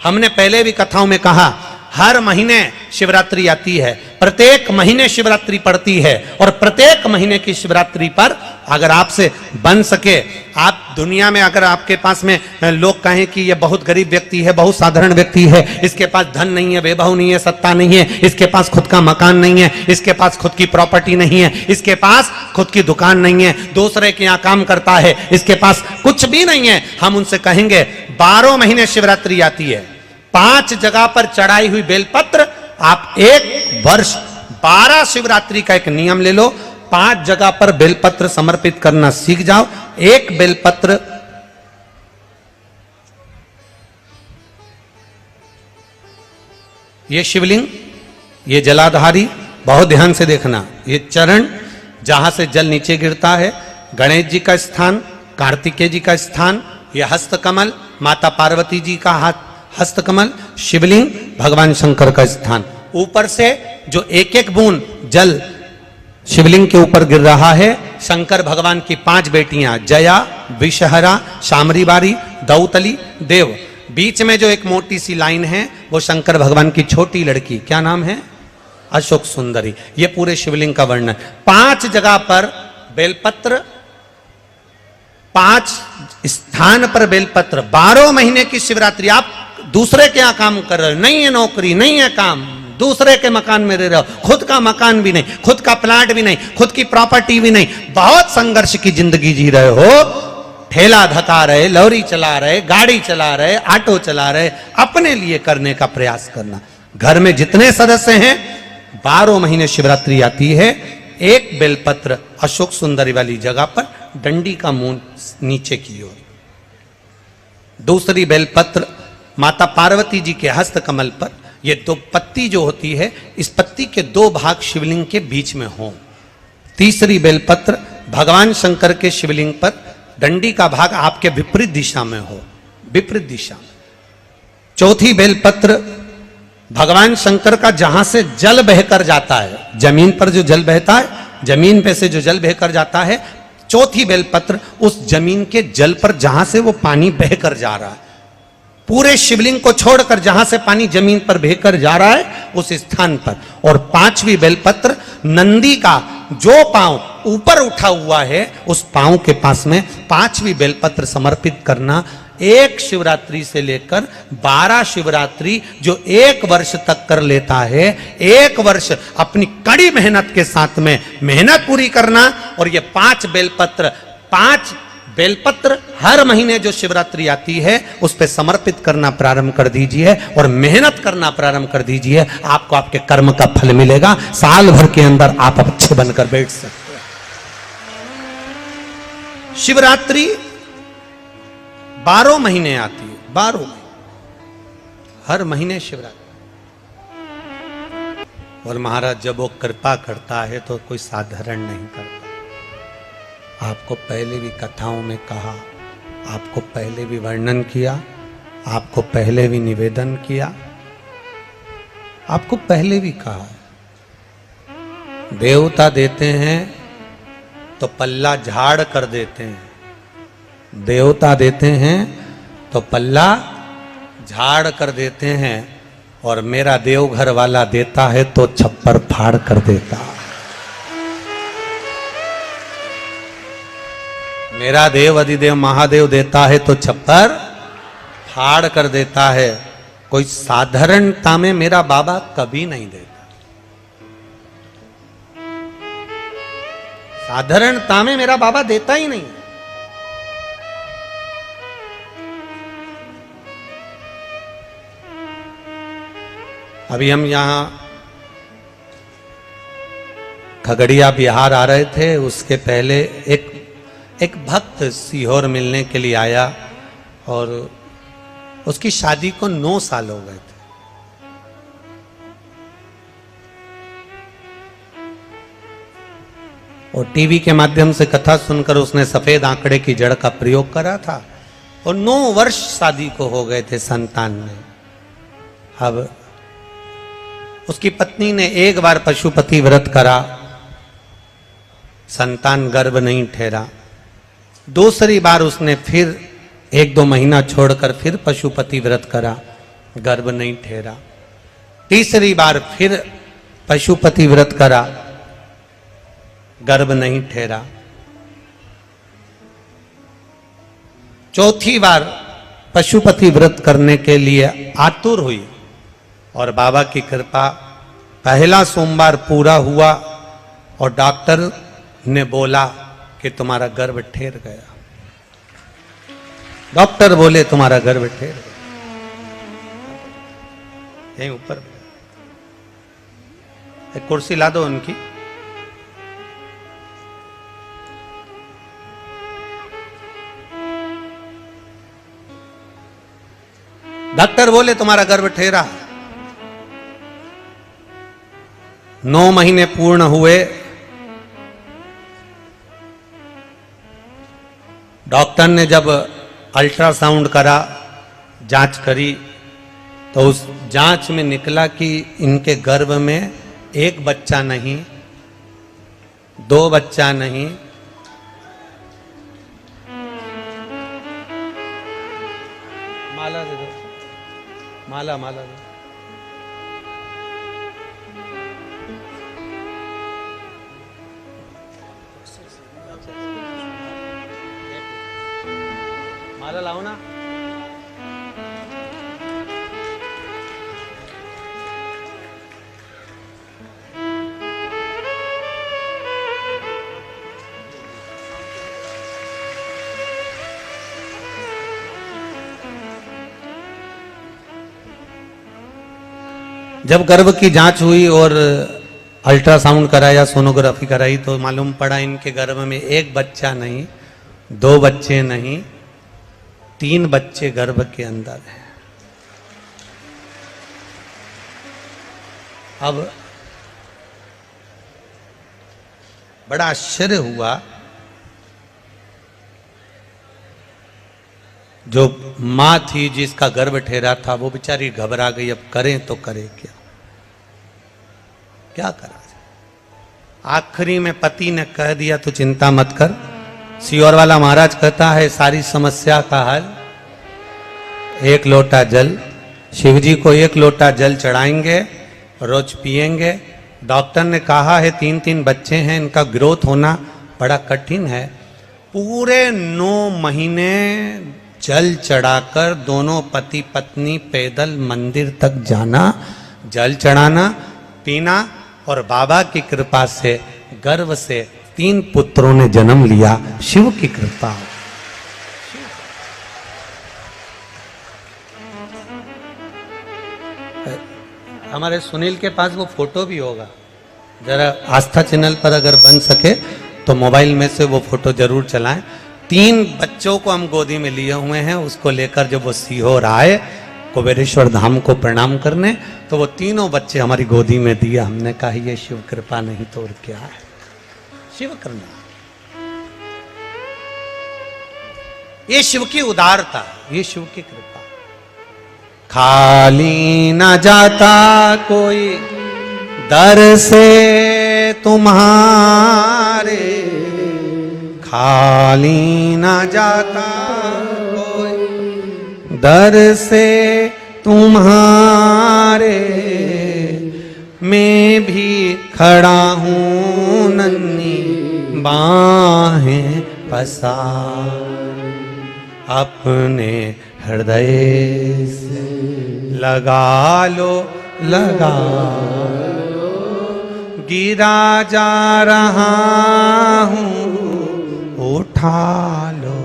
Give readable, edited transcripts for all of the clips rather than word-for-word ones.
हमने पहले भी कथाओं में कहा, हर महीने शिवरात्रि आती है, प्रत्येक महीने शिवरात्रि पड़ती है, और प्रत्येक महीने की शिवरात्रि पर अगर आपसे बन सके, आप दुनिया में अगर आपके पास में लोग कहें कि ये बहुत गरीब व्यक्ति है, बहुत साधारण व्यक्ति है, इसके पास धन नहीं है, वैभव नहीं है, सत्ता नहीं है, इसके पास खुद का मकान नहीं है, इसके पास खुद की प्रॉपर्टी नहीं है, इसके पास खुद की दुकान नहीं है, दूसरे के यहाँ काम करता है, इसके पास कुछ भी नहीं है, हम उनसे कहेंगे 12 महीने शिवरात्रि आती है, 5 जगह पर चढ़ाई हुई बेलपत्र, आप एक वर्ष 12 शिवरात्रि का एक नियम ले लो, 5 जगह पर बेलपत्र समर्पित करना सीख जाओ। एक बेलपत्र ये शिवलिंग, ये जलाधारी, बहुत ध्यान से देखना, ये चरण जहां से जल नीचे गिरता है, गणेश जी का स्थान, कार्तिकेय जी का स्थान, यह हस्तकमल, माता पार्वती जी का हाथ हस्तकमल, शिवलिंग, भगवान शंकर का स्थान। ऊपर से जो एक एक बूंद जल शिवलिंग के ऊपर गिर रहा है, शंकर भगवान की 5 बेटियां, जया, विषहरा, शामरीबारी, दौतली, देव। बीच में जो एक मोटी सी लाइन है वो शंकर भगवान की छोटी लड़की, क्या नाम है? अशोक सुंदरी। ये पूरे शिवलिंग का वर्णन। 5 जगह पर बेलपत्र, 5 स्थान पर बेलपत्र, 12 महीने की शिवरात्रि। आप दूसरे के यहाँ काम कर रहे हो, नहीं है नौकरी, नहीं है काम, दूसरे के मकान में रह रहे हो, खुद का मकान भी नहीं, खुद का प्लाट भी नहीं, खुद की प्रॉपर्टी भी नहीं, बहुत संघर्ष की जिंदगी जी रहे हो, ठेला धका रहे, लॉरी चला रहे, गाड़ी चला रहे, ऑटो चला रहे, अपने लिए करने का प्रयास करना। घर में जितने सदस्य हैं, 12 महीने शिवरात्रि आती है, एक बेलपत्र अशोक सुंदरी वाली जगह पर, डंडी का मुंह नीचे की ओर। दूसरी बेलपत्र माता पार्वती जी के हस्त कमल पर, ये 2 पत्ती जो होती है, इस पत्ती के 2 भाग शिवलिंग के बीच में हो। तीसरी बेलपत्र भगवान शंकर के शिवलिंग पर, डंडी का भाग आपके विपरीत दिशा में हो, विपरीत दिशा में। चौथी बेलपत्र भगवान शंकर का जहां से जल बहकर जाता है, जमीन पर जो जल बहता है, जमीन पे से जो जल बहकर जाता है, चौथी बेलपत्र उस जमीन के जल पर जहां से वो पानी बहकर जा रहा है, पूरे शिवलिंग को छोड़कर जहां से पानी जमीन पर बहकर जा रहा है उस स्थान पर। और 5वीं बेलपत्र नंदी का जो पांव ऊपर उठा हुआ है, उस पांव के पास में 5वीं बेलपत्र समर्पित करना। एक शिवरात्रि से लेकर 12 शिवरात्रि जो 1 वर्ष तक कर लेता है, 1 वर्ष अपनी कड़ी मेहनत के साथ में मेहनत पूरी करना। और ये 5 बेलपत्र हर महीने जो शिवरात्रि आती है उस पे समर्पित करना प्रारंभ कर दीजिए और मेहनत करना प्रारंभ कर दीजिए। आपको आपके कर्म का फल मिलेगा। साल भर के अंदर आप अच्छे बनकर बैठ सकते हैं। शिवरात्रि 12 महीने आती है, 12 महीने, हर महीने शिवरात्रि। और महाराज जब वो कृपा करता है तो कोई साधारण नहीं करता। आपको पहले भी कथाओं में कहा, आपको पहले भी वर्णन किया, आपको पहले भी निवेदन किया, आपको पहले भी कहा, देवता देते हैं तो पल्ला झाड़ कर देते हैं, देवता देते हैं तो पल्ला झाड़ कर देते हैं, और मेरा देवघर वाला देता है तो छप्पर फाड़ कर देता है। मेरा देव अधिदेव महादेव देता है तो छप्पर फाड़ कर देता है। कोई साधारणता में मेरा बाबा कभी नहीं देता, साधारणता में मेरा बाबा देता ही नहीं। अभी हम यहां खगड़िया बिहार आ रहे थे, उसके पहले एक भक्त सीहोर मिलने के लिए आया और उसकी शादी को 9 साल हो गए थे। और टीवी के माध्यम से कथा सुनकर उसने सफेद आंकड़े की जड़ का प्रयोग करा था और 9 वर्ष शादी को हो गए थे संतान में। अब उसकी पत्नी ने एक बार पशुपति व्रत करा, संतान गर्भ नहीं ठहरा। दूसरी बार उसने फिर 1-2 महीना छोड़कर फिर पशुपति व्रत करा, गर्भ नहीं ठहरा। तीसरी बार फिर पशुपति व्रत करा, गर्भ नहीं ठहरा। चौथी बार पशुपति व्रत करने के लिए आतुर हुई और बाबा की कृपा, पहला सोमवार पूरा हुआ और डॉक्टर ने बोला कि तुम्हारा गर्भ ठहर गया। डॉक्टर बोले तुम्हारा गर्भ ठहर गया। यहीं ऊपर एक कुर्सी ला दो उनकी। डॉक्टर बोले तुम्हारा गर्भ ठहरा। 9 महीने पूर्ण हुए। डॉक्टर ने जब अल्ट्रासाउंड करा, जांच करी, तो उस जांच में निकला कि इनके गर्भ में एक बच्चा नहीं, 2 बच्चा नहीं, माला दे दो, माला माला दे। माला लाओ ना। जब गर्भ की जांच हुई और अल्ट्रासाउंड कराया, सोनोग्राफी कराई, तो मालूम पड़ा इनके गर्भ में एक बच्चा नहीं, 2 बच्चे नहीं, 3 बच्चे गर्भ के अंदर हैं। अब बड़ा आश्चर्य हुआ। जो मां थी जिसका गर्भ ठहरा था, वो बेचारी घबरा गई। अब करें तो करें क्या, क्या करा जाए। आखिरी में पति ने कह दिया तो चिंता मत कर। सियोर वाला महाराज कहता है सारी समस्या का हल 1 लोटा जल। शिव जी को 1 लोटा जल चढ़ाएंगे, रोज पिएंगे। डॉक्टर ने कहा है 3-3 बच्चे हैं, इनका ग्रोथ होना बड़ा कठिन है। पूरे 9 महीने जल चढ़ाकर दोनों पति पत्नी पैदल मंदिर तक जाना, जल चढ़ाना, पीना, और बाबा की कृपा से गर्भ से 3 पुत्रों ने जन्म लिया। शिव की कृपा। हमारे सुनील के पास वो फोटो भी होगा, जरा आस्था चैनल पर अगर बन सके तो मोबाइल में से वो फोटो जरूर चलाएं। 3 बच्चों को हम गोदी में लिए हुए हैं। उसको लेकर जब वो सीहोर आए कुबेरेश्वर धाम को प्रणाम करने, तो वो 3 बच्चे हमारी गोदी में दिए। हमने कहा ये शिव कृपा नहीं तो और क्या है। शिव करना, ये शिव की उदारता, ये शिव की कृपा। खाली न जाता कोई दर से तुम्हारे, खाली न जाता कोई दर से तुम्हारे। मैं भी खड़ा हूँ नन्ही बाहें पसार, अपने हृदय से लगा लो, लगा लो। गिरा जा रहा हूँ, उठा लो।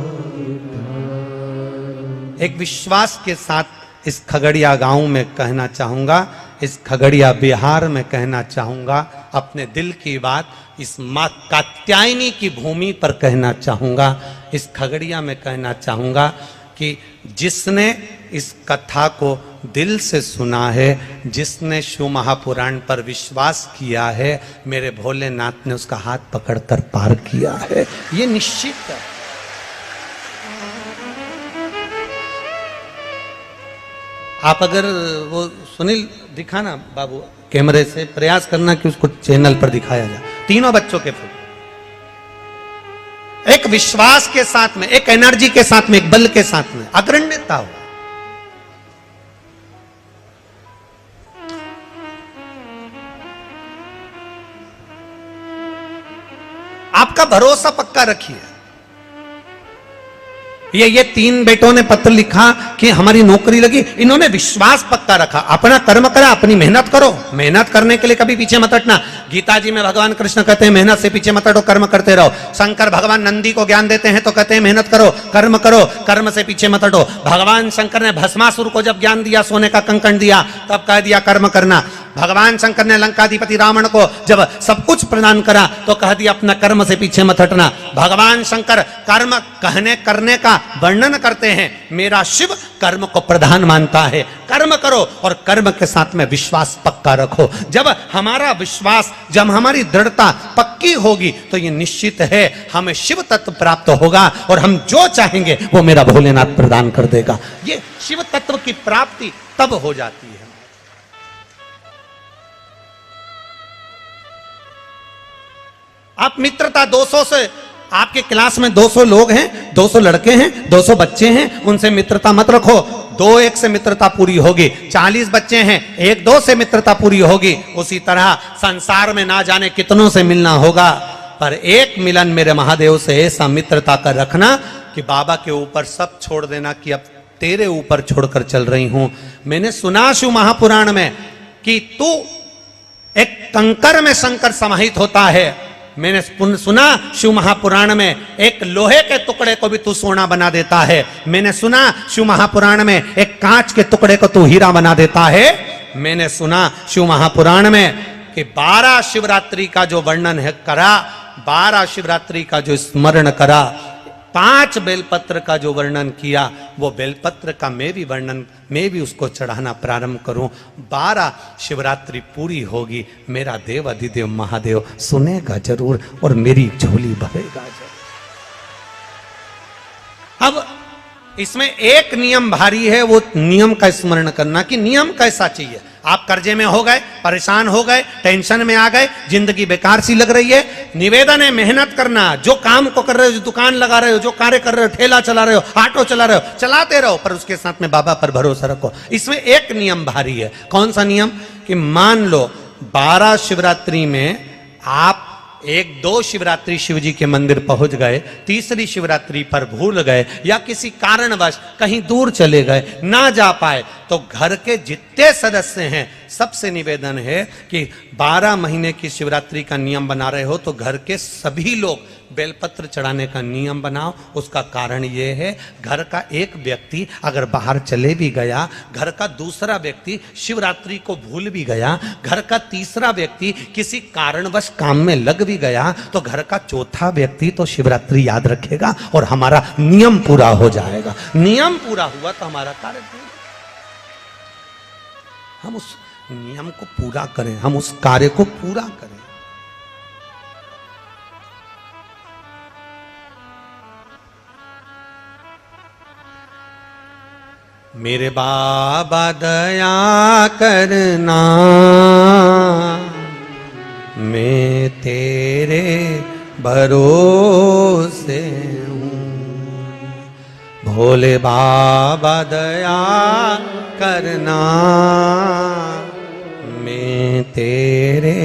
एक विश्वास के साथ इस खगड़िया गांव में कहना चाहूंगा, इस खगड़िया बिहार में कहना चाहूंगा, अपने दिल की बात इस मां कात्यायनी की भूमि पर कहना चाहूंगा, इस खगड़िया में कहना चाहूंगा कि जिसने इस कथा को दिल से सुना है, जिसने शिव महापुराण पर विश्वास किया है, मेरे भोलेनाथ ने उसका हाथ पकड़कर पार किया है, ये निश्चित है। आप अगर वो सुनील दिखाना बाबू, कैमरे से प्रयास करना कि उसको चैनल पर दिखाया जाए। 3 बच्चों के फोटो, एक विश्वास के साथ में, एक एनर्जी के साथ में, एक बल के साथ में, अग्रण्यता हो। का भरोसा पक्का रखिए। ये 3 बेटों ने पत्र लिखा कि हमारी नौकरी लगी, इन्होंने विश्वास पक्का रखा, अपना कर्म करा, अपनी मेहनत करो, मेहनत करने के लिए कभी पीछे मत हटना। गीता जी में भगवान कृष्ण कहते हैं मेहनत से पीछे मत हटो, कर्म करते रहो। शंकर भगवान नंदी को ज्ञान देते हैं तो कहते हैं मेहनत करो, कर्म से पीछे मत हटो। भगवान शंकर ने भस्मासुर को जब ज्ञान दिया, सोने का कंकण दिया, तब कह दिया कर्म करना। भगवान शंकर ने लंकाधिपति रावण को जब सब कुछ प्रदान करा तो कह दिया अपना कर्म से पीछे मत हटना। भगवान शंकर कर्म कहने करने का वर्णन करते हैं, मेरा शिव कर्म को प्रधान मानता है, कर्म करो और कर्म के साथ में विश्वास पक्का रखो। जब हमारा विश्वास, जब हमारी दृढ़ता पक्की होगी तो ये निश्चित है हमें शिव तत्व प्राप्त होगा और हम जो चाहेंगे वो मेरा भोलेनाथ प्रदान कर देगा। ये शिव तत्व की प्राप्ति तब हो जाती है। आप मित्रता 200 से, आपके क्लास में 200 लोग हैं, 200 लड़के हैं, 200 बच्चे हैं, उनसे मित्रता मत रखो। 2-1 से मित्रता पूरी होगी। 40 बच्चे हैं, 1-2 से मित्रता पूरी होगी। उसी तरह संसार में ना जाने कितनों से मिलना होगा, पर एक मिलन मेरे महादेव से ऐसा मित्रता का रखना कि बाबा के ऊपर सब छोड़ देना कि अब तेरे ऊपर छोड़कर चल रही हूं। मैंने सुना शिव महापुराण में कि तू एक कंकर में शंकर समाहित होता है। मैंने सुना शिव महापुराण में एक लोहे के टुकड़े को भी तू सोना बना देता है। मैंने सुना शिव महापुराण में एक कांच के टुकड़े को तू हीरा बना देता है। मैंने सुना शिव महापुराण में कि 12 शिवरात्रि का जो वर्णन है करा, 12 शिवरात्रि का जो स्मरण करा, 5 बेलपत्र का जो वर्णन किया, वो बेलपत्र का मैं भी उसको चढ़ाना प्रारंभ करूं। 12 शिवरात्रि पूरी होगी, मेरा देव अधिदेव महादेव सुनेगा जरूर और मेरी झोली भरेगा जरूर। अब इसमें एक नियम भारी है, वो नियम का स्मरण करना कि नियम कैसा चाहिए। आप कर्जे में हो गए, परेशान हो गए, टेंशन में आ गए, जिंदगी बेकार सी लग रही है, निवेदन है मेहनत करना। जो काम को कर रहे हो, जो दुकान लगा रहे हो, जो कार्य कर रहे हो, ठेला चला रहे हो, ऑटो चला रहे हो, चलाते रहो, पर उसके साथ में बाबा पर भरोसा रखो। इसमें एक नियम भारी है। कौन सा नियम? कि मान लो 12 शिवरात्रि में आप 1-2 शिवरात्रि शिव जी के मंदिर पहुंच गए, तीसरी शिवरात्रि पर भूल गए या किसी कारणवश कहीं दूर चले गए, ना जा पाए, तो घर के जितने सदस्य हैं सबसे निवेदन है कि 12 महीने की शिवरात्रि का नियम बना रहे हो तो घर के सभी लोग बेलपत्र चढ़ाने का नियम बनाओ। उसका कारण यह है, घर का एक व्यक्ति अगर बाहर चले भी गया, घर का दूसरा व्यक्ति शिवरात्रि को भूल भी गया, घर का तीसरा व्यक्ति किसी कारणवश काम में लग भी गया, तो घर का चौथा व्यक्ति तो शिवरात्रि याद रखेगा और हमारा नियम पूरा हो जाएगा। नियम पूरा हुआ तो हमारा कार्य पूरा। हम उस नियम को पूरा करें, हम उस कार्य को पूरा करें। मेरे बाबा दया करना, मैं तेरे भरोसे हूँ। भोले बाबा दया करना, मैं तेरे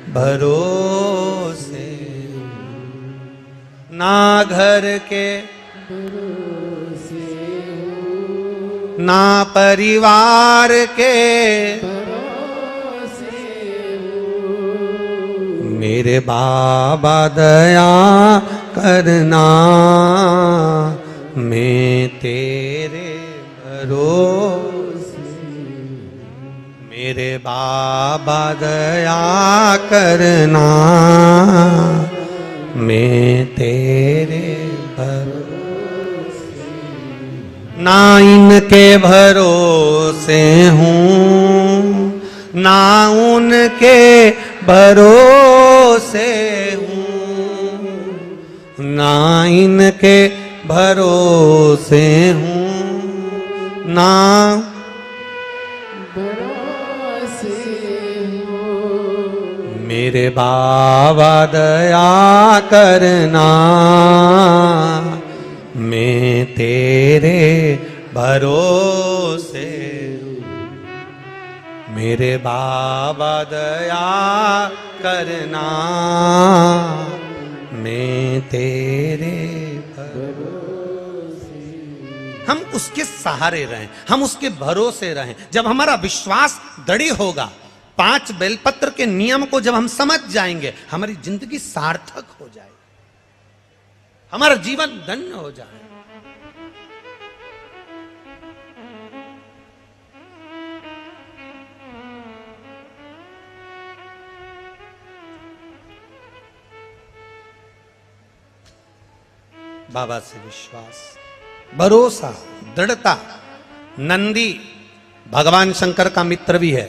भरोसे हूँ। ना घर के ना परिवार के, मेरे बाबा दया करना, मैं तेरे भरोसे। मेरे बाबा दया करना, मैं तेरे भरोसे। ना इनके भरोसे हूँ, ना उनके भरोसे हूँ, ना इनके भरोसे हूँ, ना भरोसे हूँ। मेरे बाबा दया करना, मैं तेरे भरोसे हूँ। मेरे बाबा दया करना, मैं तेरे हम उसके सहारे रहें, हम उसके भरोसे रहें। जब हमारा विश्वास दृढ़ होगा, 5 बेलपत्र के नियम को जब हम समझ जाएंगे, हमारी जिंदगी सार्थक हो जाएगी, हमारा जीवन धन्य हो जाए। बाबा से विश्वास, भरोसा, दृढ़ता। नंदी भगवान शंकर का मित्र भी है,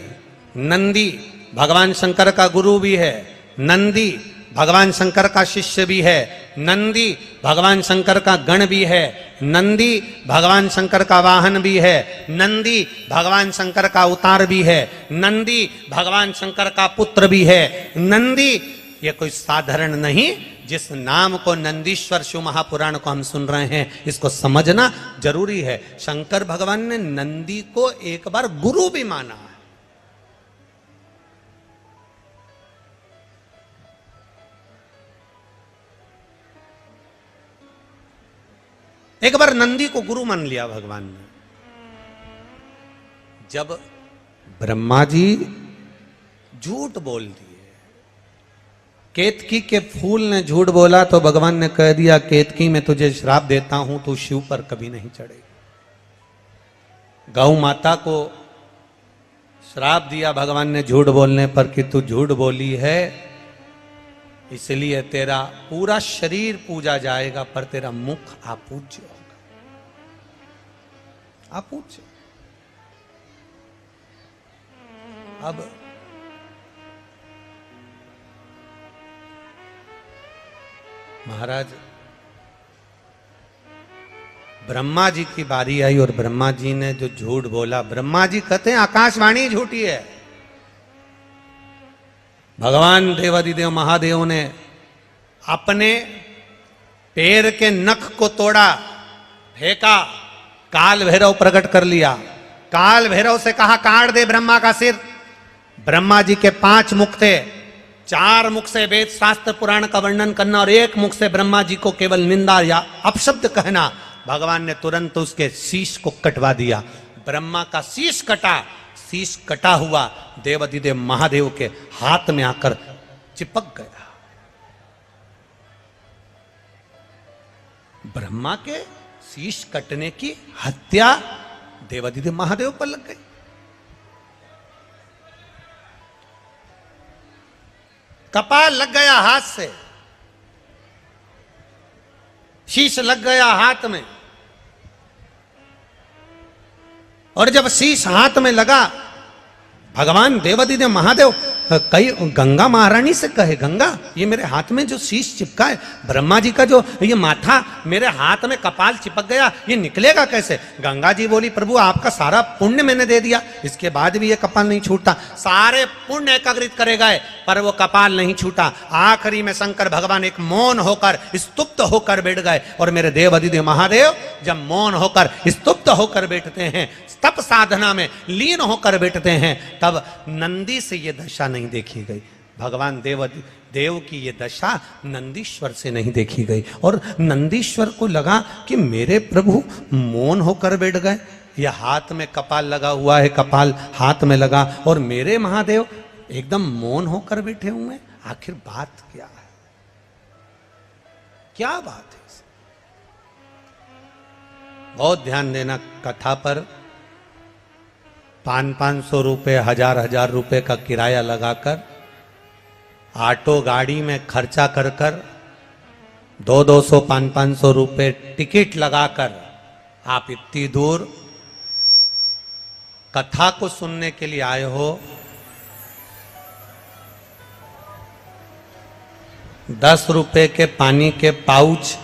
नंदी भगवान शंकर का गुरु भी है, नंदी भगवान शंकर का शिष्य भी है, नंदी भगवान शंकर का गण भी है, नंदी भगवान शंकर का वाहन भी है, नंदी भगवान शंकर का अवतार भी है, नंदी भगवान शंकर का पुत्र भी है। नंदी ये कोई साधारण नहीं। जिस नाम को नंदीश्वर शिव महापुराण को हम सुन रहे हैं, इसको समझना जरूरी है। शंकर भगवान ने नंदी को एक बार गुरु भी माना है। एक बार नंदी को गुरु मान लिया भगवान ने। जब ब्रह्मा जी झूठ बोल दिए, केतकी के फूल ने झूठ बोला, तो भगवान ने कह दिया, केतकी मैं तुझे श्राप देता हूं, तू शिव पर कभी नहीं चढ़ेगी। गौ माता को श्राप दिया भगवान ने झूठ बोलने पर कि तू झूठ बोली है, इसलिए तेरा पूरा शरीर पूजा जाएगा, पर तेरा मुख अपूज्य होगा, अपूज्य। अब महाराज ब्रह्मा जी की बारी आई और ब्रह्मा जी ने जो झूठ बोला, ब्रह्मा जी कहते हैं आकाशवाणी झूठी है। भगवान देवादिदेव महादेव ने अपने पैर के नख को तोड़ा, फेंका, काल भैरव प्रकट कर लिया। काल भैरव से कहा काट दे ब्रह्मा का सिर। ब्रह्मा जी के 5 मुख थे, 4 मुख से वेद शास्त्र पुराण का वर्णन करना और 1 मुख से ब्रह्मा जी को केवल निंदा या अपशब्द कहना। भगवान ने तुरंत उसके शीश को कटवा दिया। ब्रह्मा का शीश कटा, शीश कटा हुआ देवादिदेव महादेव के हाथ में आकर चिपक गया। ब्रह्मा के शीश कटने की हत्या देवादिदेव महादेव पर लग गई। कपाल लग गया हाथ से, शीश लग गया हाथ में, और जब शीश हाथ में लगा, भगवान देवादिदेव महादेव कई गंगा महारानी से कहे, गंगा ये मेरे हाथ में जो शीश चिपका है, ब्रह्मा जी का जो ये माथा मेरे हाथ में कपाल चिपक गया, ये निकलेगा कैसे? गंगा जी बोली, प्रभु आपका सारा पुण्य मैंने दे दिया, इसके बाद भी ये कपाल नहीं छूटता। सारे पुण्य एकाग्रित करे गए पर वो कपाल नहीं छूटा। आखिरी में शंकर भगवान एक मौन होकर स्तुप्त होकर बैठ गए। और मेरे देवादिदेव महादेव जब मौन होकर स्तुप्त होकर बैठते हैं, तप साधना में लीन होकर बैठते हैं, तब नंदी से ये दशा नहीं देखी गई। भगवान देव की ये दशा नंदीश्वर से नहीं देखी गई। और नंदीश्वर को लगा कि मेरे प्रभु मौन होकर बैठ गए, यह हाथ में कपाल लगा हुआ है, कपाल हाथ में लगा, और मेरे महादेव एकदम मौन होकर बैठे हुए, आखिर बात क्या है? क्या बात है? बहुत ध्यान देना कथा पर। 500-500 रुपए, 1000-1000 रुपए का किराया लगाकर, ऑटो गाड़ी में खर्चा कर कर, 200-200, 500-500 रुपए टिकट लगाकर आप इतनी दूर कथा को सुनने के लिए आए हो। 10 रुपए के पानी के पाउच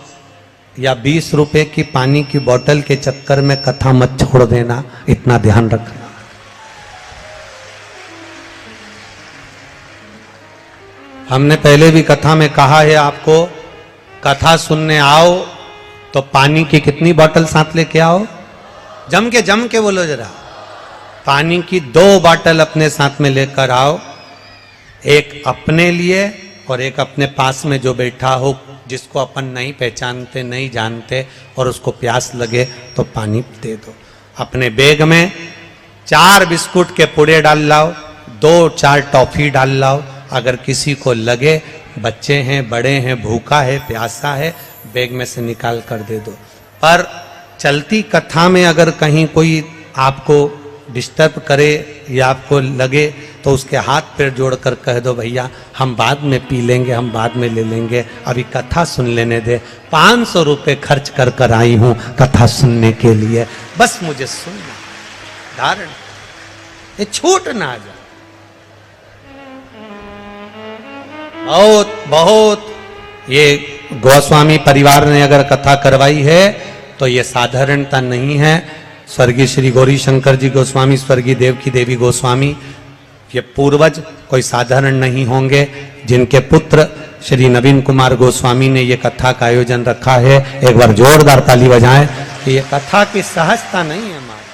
या 20 रुपए की पानी की बोतल के चक्कर में कथा मत छोड़ देना, इतना ध्यान रखना। हमने पहले भी कथा में कहा है आपको, कथा सुनने आओ तो पानी की कितनी बोतल साथ लेके आओ? जम के बोलो जरा। पानी की 2 बोतल अपने साथ में लेकर आओ, एक अपने लिए और एक अपने पास में जो बैठा हो जिसको अपन नहीं पहचानते, नहीं जानते और उसको प्यास लगे तो पानी दे दो। अपने बैग में 4 बिस्कुट के पुड़े डाल लाओ, 2-4 टॉफी डाल लाओ। अगर किसी को लगे, बच्चे हैं, बड़े हैं, भूखा है, प्यासा है, बैग में से निकाल कर दे दो। पर चलती कथा में अगर कहीं कोई आपको डिस्टर्ब करे या आपको लगे तो उसके हाथ पैर जोड़कर कह दो, भैया हम बाद में पी लेंगे, हम बाद में ले लेंगे, अभी कथा सुन लेने दे। 500 रुपये खर्च कर कर आई हूं कथा सुनने के लिए, बस मुझे सुनना। धारण ये छूट ना जाए। बहुत बहुत ये गोस्वामी परिवार ने अगर कथा करवाई है तो ये साधारणता नहीं है। स्वर्गीय श्री गौरी शंकर जी गोस्वामी, स्वर्गीय देवकी देवी गोस्वामी, ये पूर्वज कोई साधारण नहीं होंगे, जिनके पुत्र श्री नवीन कुमार गोस्वामी ने ये कथा का आयोजन रखा है। एक बार जोरदार ताली बजाएं कि ये कथा की सहजता नहीं है, हमारी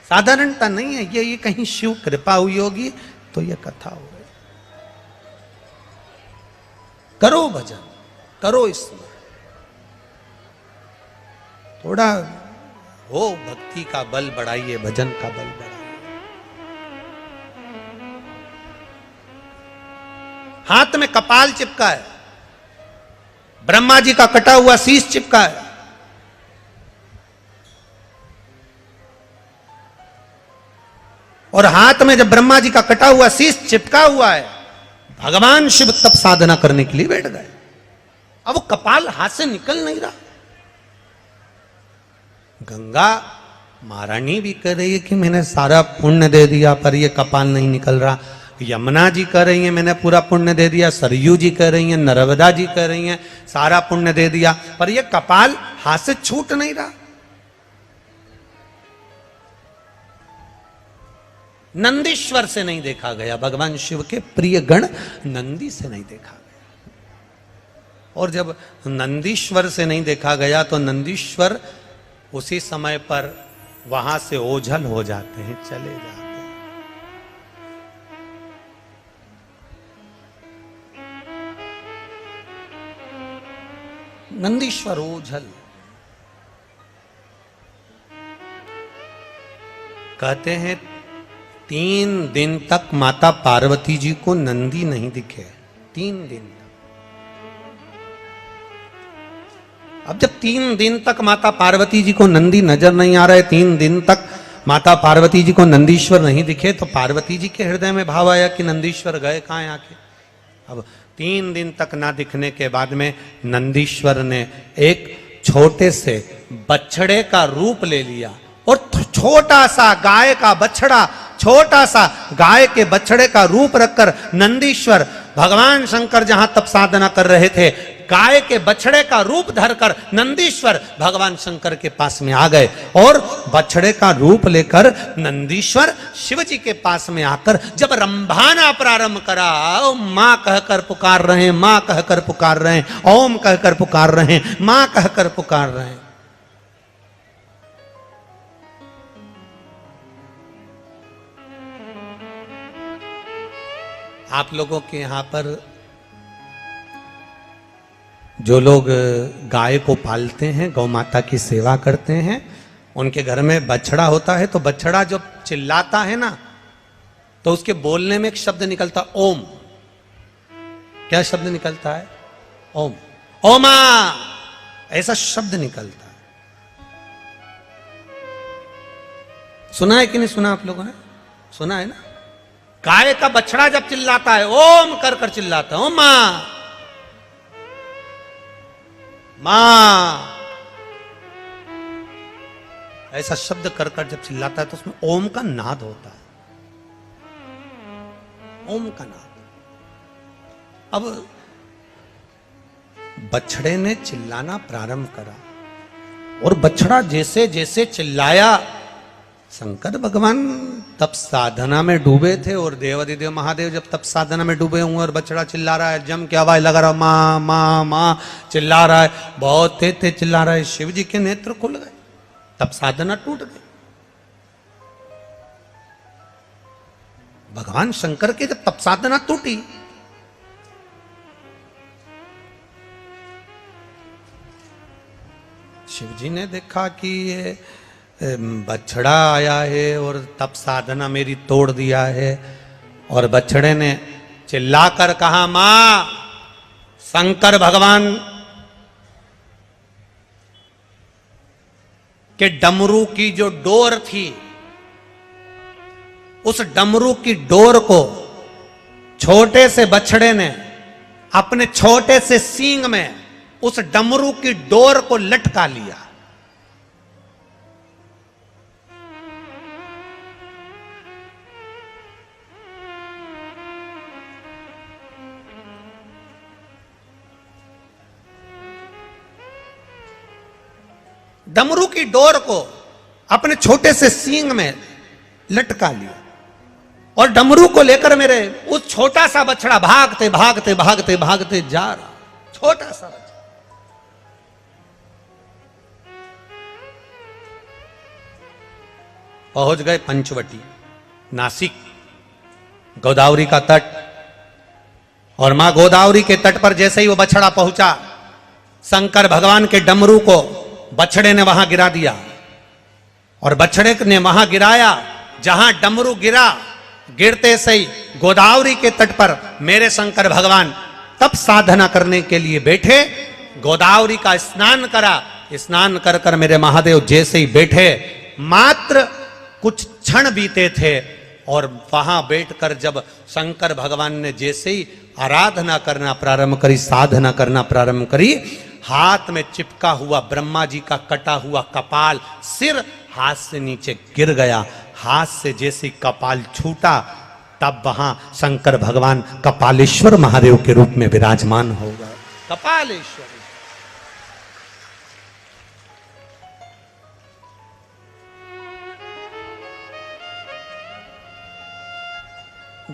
साधारणता नहीं है। ये कहीं शिव कृपा हुई होगी तो ये कथा हो गई। करो भजन, करो इसमें थोड़ा हो, भक्ति का बल बढ़ाइए, भजन का बल बढ़ाइए। हाथ में कपाल चिपका है, ब्रह्मा जी का कटा हुआ शीश चिपका है, और हाथ में जब ब्रह्मा जी का कटा हुआ शीश चिपका हुआ है, भगवान शिव तप साधना करने के लिए बैठ गए। अब वो कपाल हाथ से निकल नहीं रहा। गंगा महारानी भी कह रही है कि मैंने सारा पुण्य दे दिया, पर ये कपाल नहीं निकल रहा। यमुना जी कह रही है मैंने पूरा पुण्य दे दिया, सरयू जी कह रही हैं, नर्मदा जी कह रही हैं सारा पुण्य दे दिया, पर ये कपाल हाथ से छूट नहीं रहा। नंदीश्वर से नहीं देखा गया, भगवान शिव के प्रिय गण नंदी से नहीं देखा गया। और जब नंदीश्वर से नहीं देखा गया तो नंदीश्वर उसी समय पर वहां से ओझल हो जाते हैं, चले जाते हैं। नंदीश्वर ओझल। कहते हैं 3 दिन तक माता पार्वती जी को नंदी नहीं दिखे, 3 दिन तक। अब जब 3 दिन तक माता पार्वती जी को नंदी नजर नहीं आ रहे, 3 दिन तक माता पार्वती जी को नंदीश्वर नहीं दिखे, तो पार्वती जी के हृदय में भाव आया कि नंदीश्वर गए कहाँ हैं आके। अब 3 दिन तक ना दिखने के बाद में नंदीश्वर ने एक छोटे से बछड़े का रूप ले लिया, और छोटा सा गाय का बछड़ा, छोटा सा गाय के बछड़े का रूप रखकर नंदीश्वर, भगवान शंकर जहां तप साधना कर रहे थे, गाय के बछड़े का रूप धरकर नंदीश्वर भगवान शंकर के पास में आ गए। और बछड़े का रूप लेकर नंदीश्वर शिव जी के पास में आकर जब रंभाना प्रारंभ करा, मां कहकर पुकार रहे हैं, मां कहकर पुकार रहे हैं, ओम कहकर पुकार रहे हैं, मां कहकर पुकार रहे हैं। आप लोगों के यहां पर जो लोग गाय को पालते हैं, गौ माता की सेवा करते हैं, उनके घर में बछड़ा होता है, तो बछड़ा जब चिल्लाता है ना, तो उसके बोलने में एक शब्द निकलता, ओम। क्या शब्द निकलता है? ओम। ओमा, ऐसा शब्द निकलता है। सुना है कि नहीं सुना आप लोगों ने? सुना है ना? गाय का बछड़ा जब चिल्लाता है, ओम कर कर चिल्लाता है, ओमा मां, ऐसा शब्द कर कर जब चिल्लाता है तो उसमें ओम का नाद होता है, ओम का नाद। अब बछड़े ने चिल्लाना प्रारंभ करा, और बछड़ा जैसे जैसे चिल्लाया, शंकर भगवान तप साधना में डूबे थे, और देवादिदेव महादेव जब तप साधना में डूबे हुए और बछड़ा चिल्ला रहा है, जम के आवाज लगा रहा, मां मां मां चिल्ला रहा है, बहुत तेज तेज चिल्ला रहा है, शिव जी के नेत्र खुल गए, तप साधना टूट गई। भगवान शंकर की जब तप साधना टूटी शिव जी ने देखा कि ये बछड़ा आया है और तप साधना मेरी तोड़ दिया है। और बछड़े ने चिल्लाकर कहा, मां, शंकर भगवान के डमरू की जो डोर थी, उस डमरू की डोर को छोटे से बछड़े ने अपने छोटे से सींग में उस डमरू की डोर को लटका लिया। डमरू की डोर को अपने छोटे से सींग में लटका लिया और डमरू को लेकर मेरे उस छोटा सा बछड़ा भागते भागते भागते भागते जा रहा। छोटा सा बछड़ा पहुंच गए पंचवटी, नासिक, गोदावरी का तट। और मां गोदावरी के तट पर जैसे ही वो बछड़ा पहुंचा, शंकर भगवान के डमरू को बछड़े ने वहां गिरा दिया। और बछड़े ने वहां गिराया जहां डमरू गिरा। गिरते से ही गोदावरी के तट पर मेरे शंकर भगवान तप साधना करने के लिए बैठे। गोदावरी का स्नान करा। स्नान कर कर मेरे महादेव जैसे ही बैठे, मात्र कुछ क्षण बीते थे और वहां बैठकर जब शंकर भगवान ने जैसे ही आराधना करना प्रारंभ करी, साधना करना प्रारंभ करी, हाथ में चिपका हुआ ब्रह्मा जी का कटा हुआ कपाल, सिर हाथ से नीचे गिर गया। हाथ से जैसे कपाल छूटा, तब वहां शंकर भगवान कपालेश्वर महादेव के रूप में विराजमान हो गए। कपालेश्वर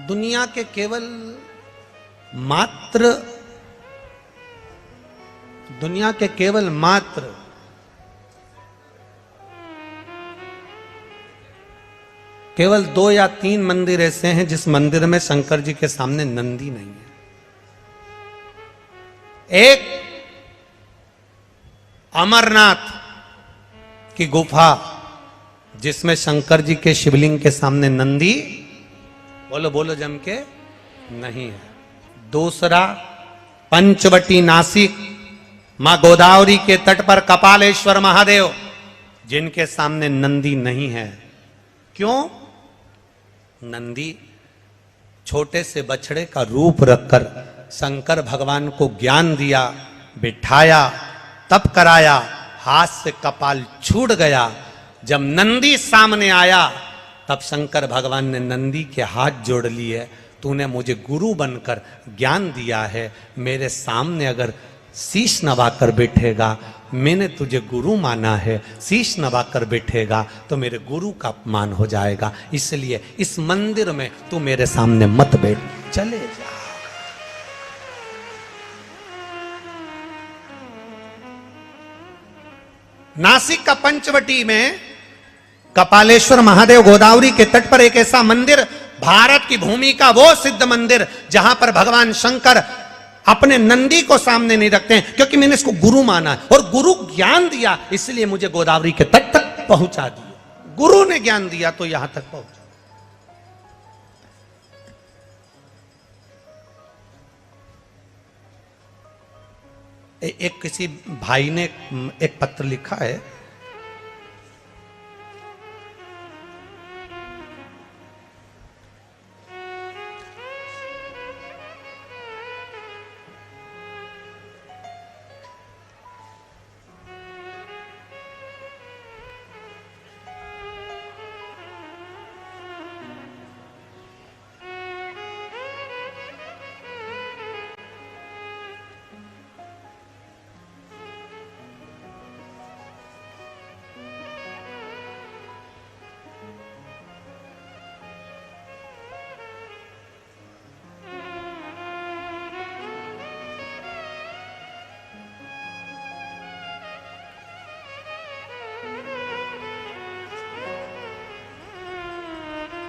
दुनिया के केवल मात्र केवल 2 या 3 मंदिर ऐसे हैं जिस मंदिर में शंकर जी के सामने नंदी नहीं है। एक अमरनाथ की गुफा जिसमें शंकर जी के शिवलिंग के सामने नंदी, बोलो बोलो जम के, नहीं है। दूसरा पंचवटी नासिक, मां गोदावरी के तट पर कपालेश्वर महादेव, जिनके सामने नंदी नहीं है। क्यों? नंदी छोटे से बछड़े का रूप रखकर शंकर भगवान को ज्ञान दिया, बिठाया, तप कराया, हाथ से कपाल छूट गया। जब नंदी सामने आया तब शंकर भगवान ने नंदी के हाथ जोड़ लिए। तूने मुझे गुरु बनकर ज्ञान दिया है, मेरे सामने अगर शीश नवाकर बैठेगा, मैंने तुझे गुरु माना है, शीश नवाकर बैठेगा तो मेरे गुरु का अपमान हो जाएगा, इसलिए इस मंदिर में तू मेरे सामने मत बैठ, चले जा। नासिक का पंचवटी में कपालेश्वर महादेव गोदावरी के तट पर एक ऐसा मंदिर, भारत की भूमि का वो सिद्ध मंदिर जहां पर भगवान शंकर अपने नंदी को सामने नहीं रखते हैं, क्योंकि मैंने इसको गुरु माना है और गुरु ज्ञान दिया, इसलिए मुझे गोदावरी के तट तक पहुंचा दिया। गुरु ने ज्ञान दिया तो यहां तक पहुंचा। एक किसी भाई ने एक पत्र लिखा है,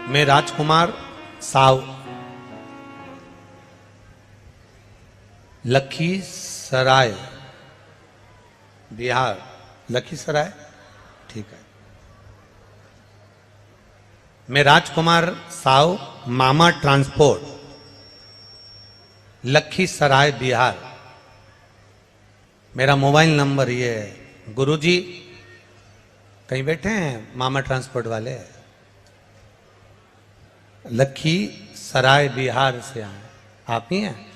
मैं राजकुमार साव, लखीसराय, बिहार लखीसराय, ठीक है। मैं राजकुमार साव, मामा ट्रांसपोर्ट, लखीसराय बिहार। मेरा मोबाइल नंबर ये है। गुरुजी कहीं बैठे हैं मामा ट्रांसपोर्ट वाले? लखीसराय बिहार से आए, आप ही हैं?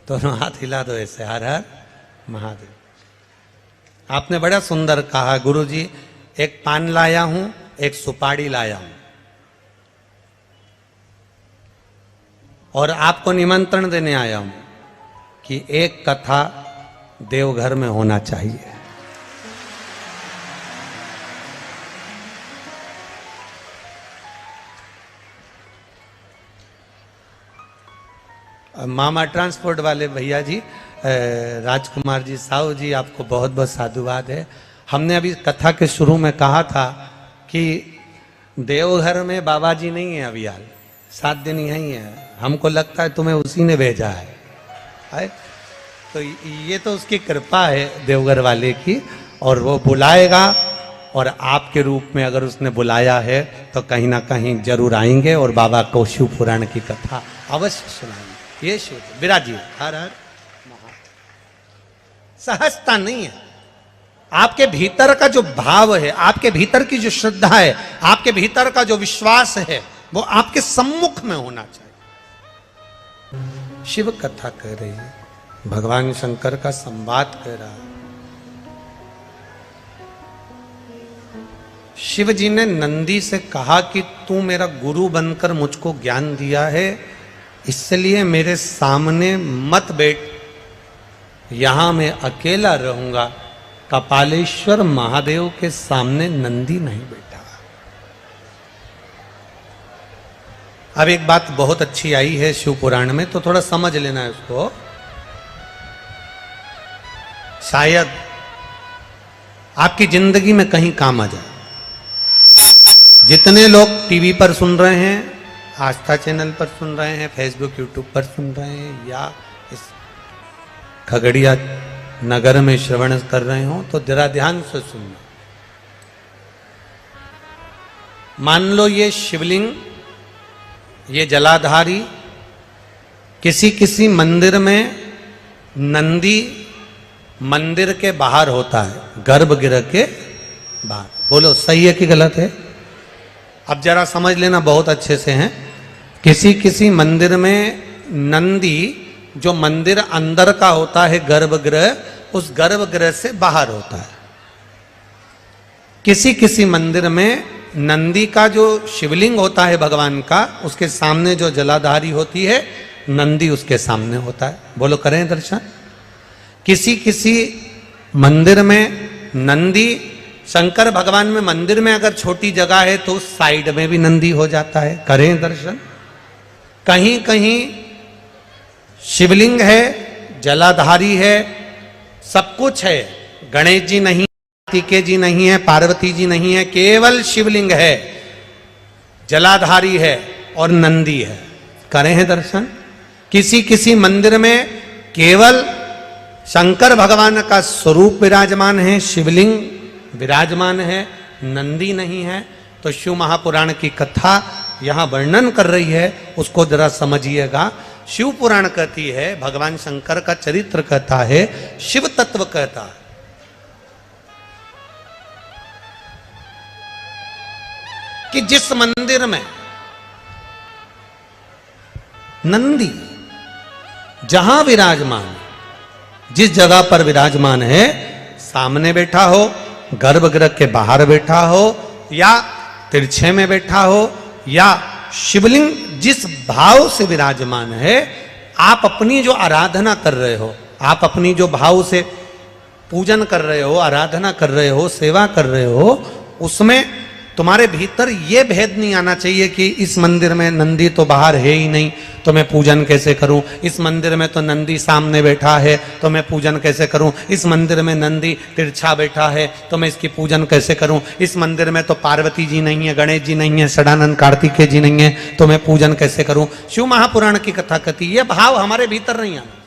दोनों हाथ हिला दो ऐसे, हर हर महादेव। आपने बड़ा सुंदर कहा गुरुजी, एक पान लाया हूं, एक सुपारी लाया हूं, और आपको निमंत्रण देने आया हूं कि एक कथा देवघर में होना चाहिए। मामा ट्रांसपोर्ट वाले भैया जी, राजकुमार जी, साहू जी, आपको बहुत बहुत साधुवाद है। हमने अभी कथा के शुरू में कहा था कि देवघर में बाबा जी नहीं है अभी हाल, 7 दिन यहीं है। हमको लगता है तुम्हें उसी ने भेजा है। तो ये तो उसकी कृपा है देवघर वाले की, और वो बुलाएगा, और आपके रूप में अगर उसने बुलाया है तो कहीं ना कहीं जरूर आएंगे और बाबा को शिव पुराण की कथा अवश्य सुनाएंगे। ये शिव विराजी, हर हर सहजता नहीं है। आपके भीतर का जो भाव है, आपके भीतर की जो श्रद्धा है, आपके भीतर का जो विश्वास है, वो आपके सम्मुख में होना चाहिए। शिव कथा कर रही है, भगवान शंकर का संवाद कर रहा है। शिव जी ने नंदी से कहा कि तू मेरा गुरु बनकर मुझको ज्ञान दिया है, इसलिए मेरे सामने मत बैठ, यहां मैं अकेला रहूंगा। कपालेश्वर महादेव के सामने नंदी नहीं बैठा। अब एक बात बहुत अच्छी आई है शिव पुराण में, तो थोड़ा समझ लेना है उसको। शायद आपकी जिंदगी में कहीं काम आ जाए। जितने लोग टीवी पर सुन रहे हैं, आस्था चैनल पर सुन रहे हैं, फेसबुक यूट्यूब पर सुन रहे हैं, या इस खगड़िया नगर में श्रवण कर रहे हो, तो जरा ध्यान से सुनना। मान लो ये शिवलिंग, ये जलाधारी, किसी किसी मंदिर में नंदी मंदिर के बाहर होता है, गर्भगृह के बाहर। बोलो सही है कि गलत है? अब जरा समझ लेना बहुत अच्छे से हैं। किसी किसी मंदिर में नंदी जो मंदिर अंदर का होता है गर्भगृह, उस गर्भगृह से बाहर होता है। किसी किसी मंदिर में नंदी का जो शिवलिंग होता है भगवान का, उसके सामने जो जलाधारी होती है, नंदी उसके सामने होता है। बोलो करें दर्शन। किसी किसी मंदिर में नंदी, शंकर भगवान में मंदिर में अगर छोटी जगह है तो साइड में भी नंदी हो जाता है। करें दर्शन। कहीं कहीं शिवलिंग है, जलाधारी है, सब कुछ है, गणेश जी नहीं, कार्तिकेय जी नहीं है, पार्वती जी नहीं है, केवल शिवलिंग है, जलाधारी है और नंदी है। करें हैं दर्शन। किसी किसी मंदिर में केवल शंकर भगवान का स्वरूप विराजमान है, शिवलिंग विराजमान है, नंदी नहीं है। तो शिव महापुराण की कथा यहां वर्णन कर रही है, उसको जरा समझिएगा। शिव पुराण कहती है, भगवान शंकर का चरित्र कहता है, शिव तत्व कहता है कि जिस मंदिर में नंदी जहां विराजमान, जिस जगह पर विराजमान है, सामने बैठा हो, गर्भगृह के बाहर बैठा हो, या तिरछे में बैठा हो, या शिवलिंग जिस भाव से विराजमान है, आप अपनी जो आराधना कर रहे हो, आप अपनी जो भाव से पूजन कर रहे हो, आराधना कर रहे हो, सेवा कर रहे हो, उसमें तुम्हारे भीतर ये भेद नहीं आना चाहिए कि इस मंदिर में नंदी तो बाहर है ही नहीं, तो मैं पूजन कैसे करूं। इस मंदिर में तो नंदी सामने बैठा है, तो मैं पूजन कैसे करूं। इस मंदिर में नंदी तिरछा बैठा है, तो मैं इसकी पूजन कैसे करूं। इस मंदिर में तो पार्वती जी नहीं है, गणेश जी नहीं है, षडानंद कार्तिकेय जी नहीं है, तो मैं पूजन कैसे करूं। शिव महापुराण की कथा कहती, ये भाव हमारे भीतर नहीं आना।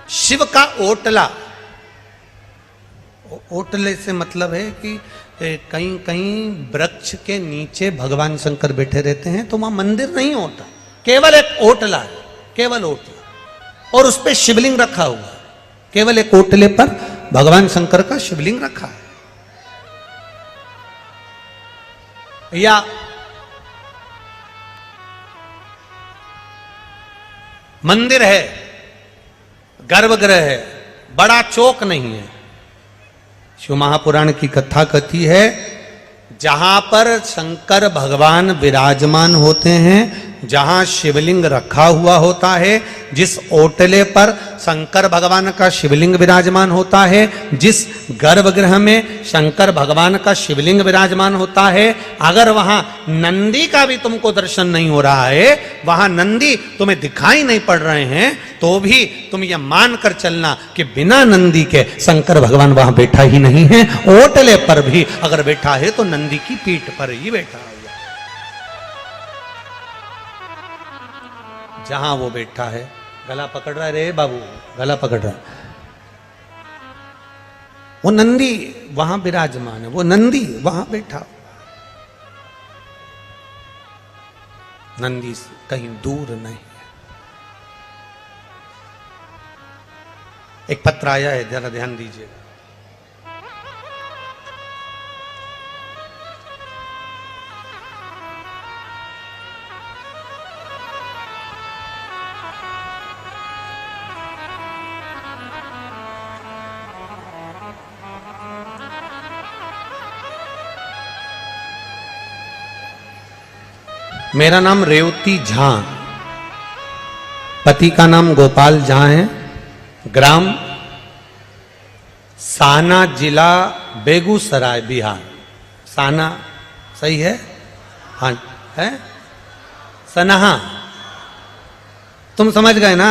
शिव का ओटला, ओटले से मतलब है कि कहीं कहीं वृक्ष के नीचे भगवान शंकर बैठे रहते हैं, तो वहां मंदिर नहीं होता, केवल एक ओटला है, केवल ओटला, और उस पर शिवलिंग रखा हुआ है, केवल एक ओटले पर भगवान शंकर का शिवलिंग रखा है। या मंदिर है, गर्भगृह है, बड़ा चौक नहीं है। शिव महापुराण की कथा कथी है, जहां पर शंकर भगवान विराजमान होते हैं, जहां शिवलिंग रखा हुआ होता है, जिस ओटले पर शंकर भगवान का शिवलिंग विराजमान होता है, जिस गर्भगृह में शंकर भगवान का शिवलिंग विराजमान होता है, अगर वहां नंदी का भी तुमको दर्शन नहीं हो रहा है, वहां नंदी तुम्हें दिखाई नहीं पड़ रहे हैं, तो भी तुम यह मान कर चलना कि बिना नंदी के शंकर भगवान वहां बैठा ही नहीं है। ओटले पर भी अगर बैठा है तो नंदी की पीठ पर ही बैठा हुआ, जहां वो बैठा है। गला पकड़ रहा है रे बाबू, गला पकड़ रहा है, वो नंदी वहां विराजमान है, वो नंदी वहां बैठा, नंदी से कहीं दूर नहीं है। एक पत्र आया है, जरा ध्यान दीजिएगा। मेरा नाम रेवती झा, पति का नाम गोपाल झा है, ग्राम साना, जिला बेगूसराय, बिहार। साना सही है? हाँ है, सनहा, तुम समझ गए ना?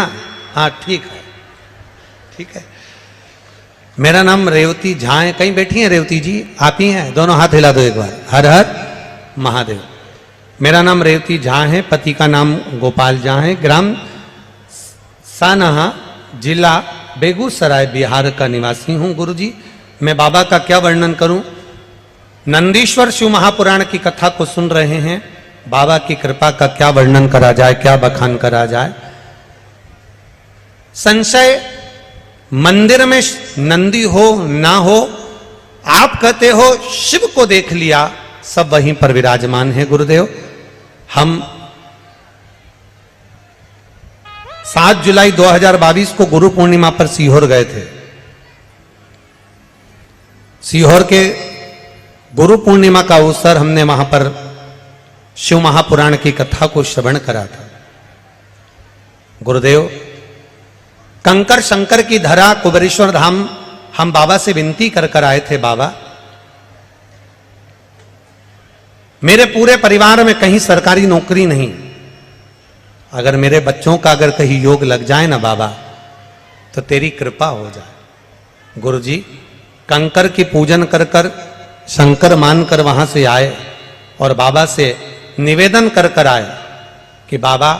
हाँ ठीक है, ठीक है। मेरा नाम रेवती झा है। कहीं बैठी हैं रेवती जी? आप ही हैं? दोनों हाथ हिला दो एक बार। हर हर महादेव। मेरा नाम रेवती झा है, पति का नाम गोपाल झा है, ग्राम सानहा, जिला बेगूसराय, बिहार का निवासी हूं। गुरुजी, मैं बाबा का क्या वर्णन करूं? नंदीश्वर शिव महापुराण की कथा को सुन रहे हैं, बाबा की कृपा का क्या वर्णन करा जाए, क्या बखान करा जाए। संशय मंदिर में नंदी हो ना हो, आप कहते हो शिव को देख लिया, सब वहीं पर विराजमान है। गुरुदेव, हम 7 जुलाई 2022 को गुरु पूर्णिमा पर सीहोर गए थे। सीहोर के गुरु पूर्णिमा का अवसर हमने वहां पर शिव महापुराण की कथा को श्रवण करा था। गुरुदेव, कंकर शंकर की धरा कुबेरेश्वर धाम हम बाबा से विनती कर कर आए थे, बाबा मेरे पूरे परिवार में कहीं सरकारी नौकरी नहीं, अगर मेरे बच्चों का अगर कहीं योग लग जाए ना बाबा, तो तेरी कृपा हो जाए। गुरुजी, कंकर की पूजन कर कर शंकर मानकर वहां से आए और बाबा से निवेदन कर कर आए कि बाबा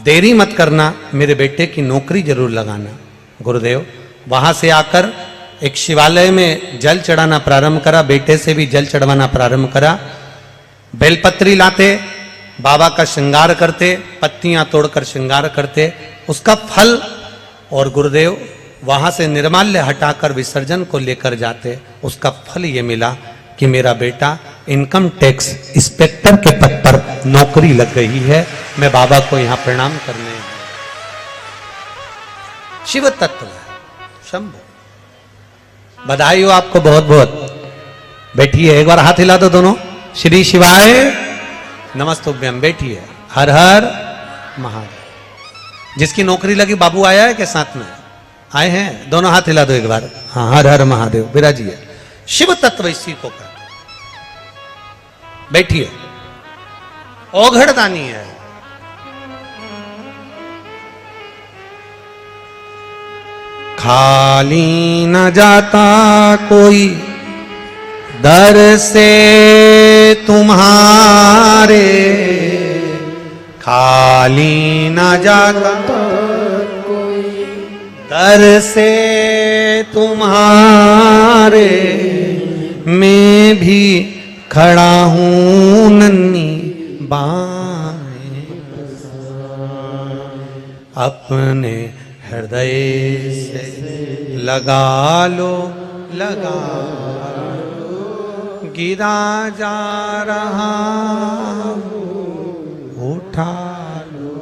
देरी मत करना, मेरे बेटे की नौकरी जरूर लगाना। गुरुदेव, वहां से आकर एक शिवालय में जल चढ़ाना प्रारंभ करा, बेटे से भी जल चढ़वाना प्रारंभ करा। बेलपत्री लाते, बाबा का श्रृंगार करते, पत्तियां तोड़कर श्रृंगार करते, उसका फल, और गुरुदेव वहां से निर्माल्य हटाकर विसर्जन को लेकर जाते। उसका फल ये मिला कि मेरा बेटा इनकम टैक्स इंस्पेक्टर के पद पर नौकरी लग गई है। मैं बाबा को यहां प्रणाम करने, शिव तत्व शंभु, बधाई हो आपको बहुत बहुत। बैठिए, एक बार हाथ हिला दो दोनों। श्री शिवाय नमस्तुभ्यम। बैठिए। हर हर महादेव। जिसकी नौकरी लगी बाबू आया है के साथ में? आए हैं? दोनों हाथ हिला दो एक बार। हाँ, हर हर महादेव। विराजिए। शिव तत्व इसी को कहते। बैठिए। औघड़दानी है। खाली न जाता कोई दर से तुम्हारे, खाली न जाता कोई दर से तुम्हारे मैं भी खड़ा हूं नन्ही बाहें अपने हृदय से लगा लो गिरा जा रहा उठा लो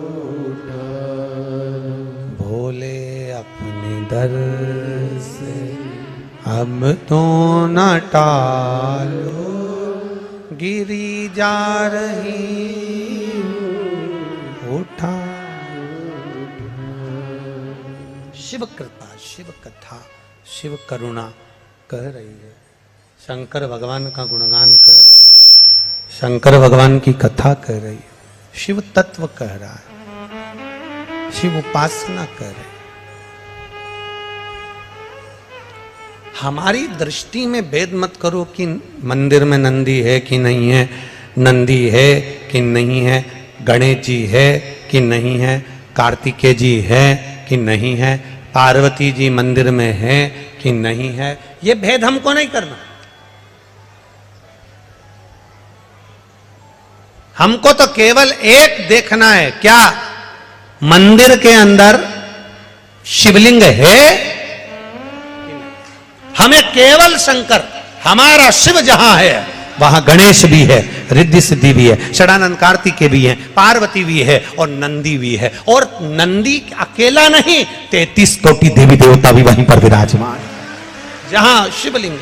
भोले अपने दर से अब तो न टालो गिरी जा रही उठा। शिव कृपा, शिव कथा, शिव करुणा कह रही है। शंकर भगवान का गुणगान कह रहा है, शंकर भगवान की कथा कह रही है, शिव तत्व कह रहा है, शिव उपासना कह रहे हैं। हमारी दृष्टि में भेद मत करो कि मंदिर में नंदी है कि नहीं है, नंदी है कि नहीं है, गणेश जी है कि नहीं है, कार्तिकेय जी है कि नहीं है, पार्वती जी मंदिर में है कि नहीं है, ये भेद हमको नहीं करना। हमको तो केवल एक देखना है, क्या मंदिर के अंदर शिवलिंग है। हमें केवल शंकर, हमारा शिव जहां है वहां गणेश भी है, रिद्धि सिद्धि भी है, षडानंद कार्तिकेय भी है, पार्वती भी है और नंदी भी है। और नंदी अकेला नहीं, 33 कोटि देवी देवता भी वहीं पर विराजमान। जहां शिवलिंग,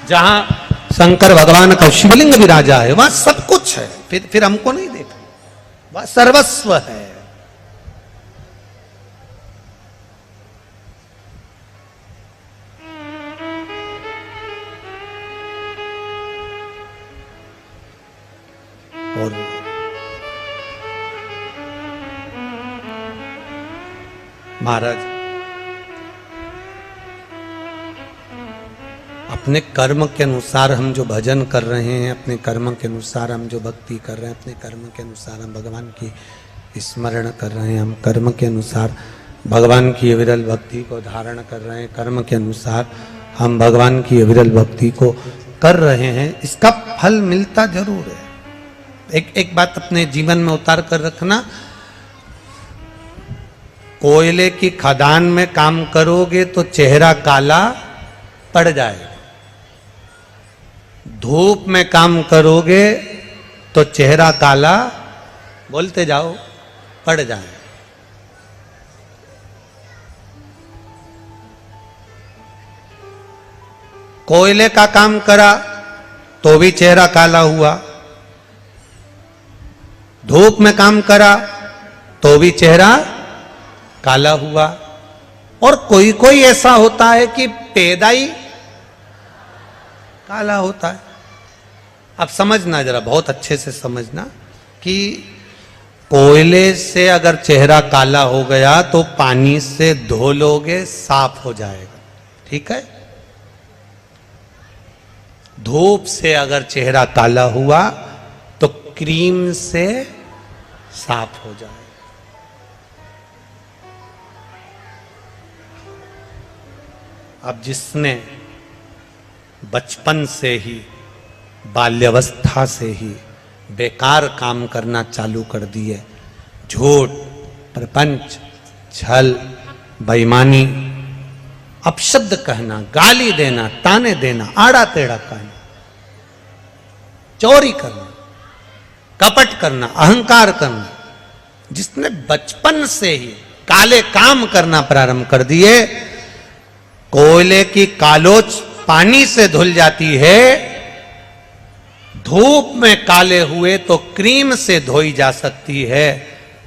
जहां शंकर भगवान का शिवलिंग विराजा है वहां सब कुछ है। फिर हमको नहीं देखना, वह सर्वस्व है। और महाराज अपने कर्म के अनुसार हम जो भजन कर रहे हैं, अपने कर्म के अनुसार हम जो भक्ति कर रहे हैं, अपने कर्म के अनुसार हम भगवान की स्मरण कर रहे हैं, हम कर्म के अनुसार भगवान की अविरल भक्ति को धारण कर रहे हैं, कर्म के अनुसार हम भगवान की अविरल भक्ति को कर रहे हैं, इसका फल मिलता जरूर है। एक बात अपने जीवन में उतार कर रखना, कोयले की खदान में काम करोगे तो चेहरा काला पड़ जाएगा, धूप में काम करोगे तो चेहरा काला, बोलते जाओ, पड़ जाए। कोयले का काम करा तो भी चेहरा काला हुआ, धूप में काम करा तो भी चेहरा काला हुआ। और कोई कोई ऐसा होता है कि पैदा ही काला होता है। अब समझना, जरा बहुत अच्छे से समझना कि कोयले से अगर चेहरा काला हो गया तो पानी से धो लोगे, साफ हो जाएगा, ठीक है। धूप से अगर चेहरा काला हुआ तो क्रीम से साफ हो जाएगा। अब जिसने बचपन से ही, बाल्यावस्था से ही बेकार काम करना चालू कर दिए, झूठ, प्रपंच, छल, बेईमानी, अपशब्द कहना, गाली देना, ताने देना, आड़ा टेढ़ा कहना, चोरी करना, कपट करना, अहंकार करना, जिसने बचपन से ही काले काम करना प्रारंभ कर दिए, कोयले की कालोच पानी से धुल जाती है, धूप में काले हुए तो क्रीम से धोई जा सकती है।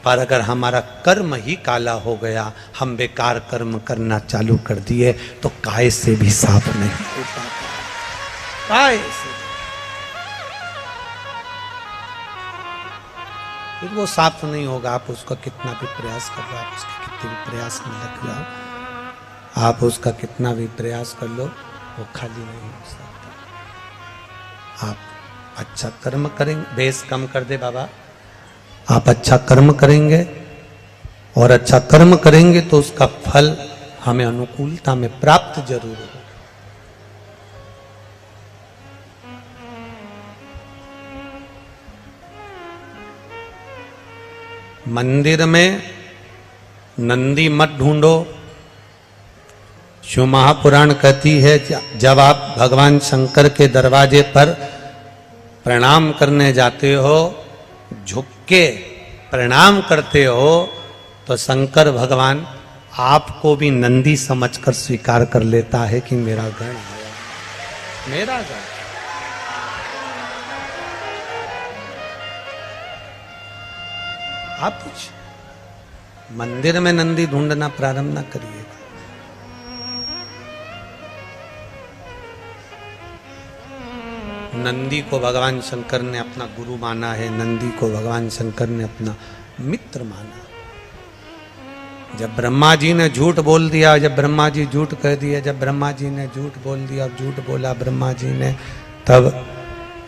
पर अगर हमारा कर्म ही काला हो गया, हम बेकार कर्म करना चालू कर दिए, तो काय से भी साफ नहीं हो पाता। काय से फिर वो साफ नहीं होगा। आप उसका कितना भी प्रयास कर लो, आप उसके कितने भी प्रयास में लग जाओ, आप उसका कितना भी प्रयास कर लो, वो खाली नहीं हो सकता। आप अच्छा कर्म करेंगे, बेस कम कर दे बाबा, आप अच्छा कर्म करेंगे और अच्छा कर्म करेंगे तो उसका फल हमें अनुकूलता में प्राप्त जरूर हो। मंदिर में नंदी मत ढूंढो। शिव महापुराण कहती है जब आप भगवान शंकर के दरवाजे पर प्रणाम करने जाते हो, झुक के प्रणाम करते हो, तो शंकर भगवान आपको भी नंदी समझकर स्वीकार कर लेता है कि मेरा गण आया, मेरा गण। आप कुछ मंदिर में नंदी ढूंढना प्रारंभ ना करिएगा। नंदी को भगवान शंकर ने अपना गुरु माना है, नंदी को भगवान शंकर ने अपना मित्र माना। जब ब्रह्मा जी ने झूठ बोल दिया, जब ब्रह्मा जी झूठ कह दिया, जब ब्रह्मा जी ने झूठ बोल दिया और झूठ बोला ब्रह्मा जी ने, तब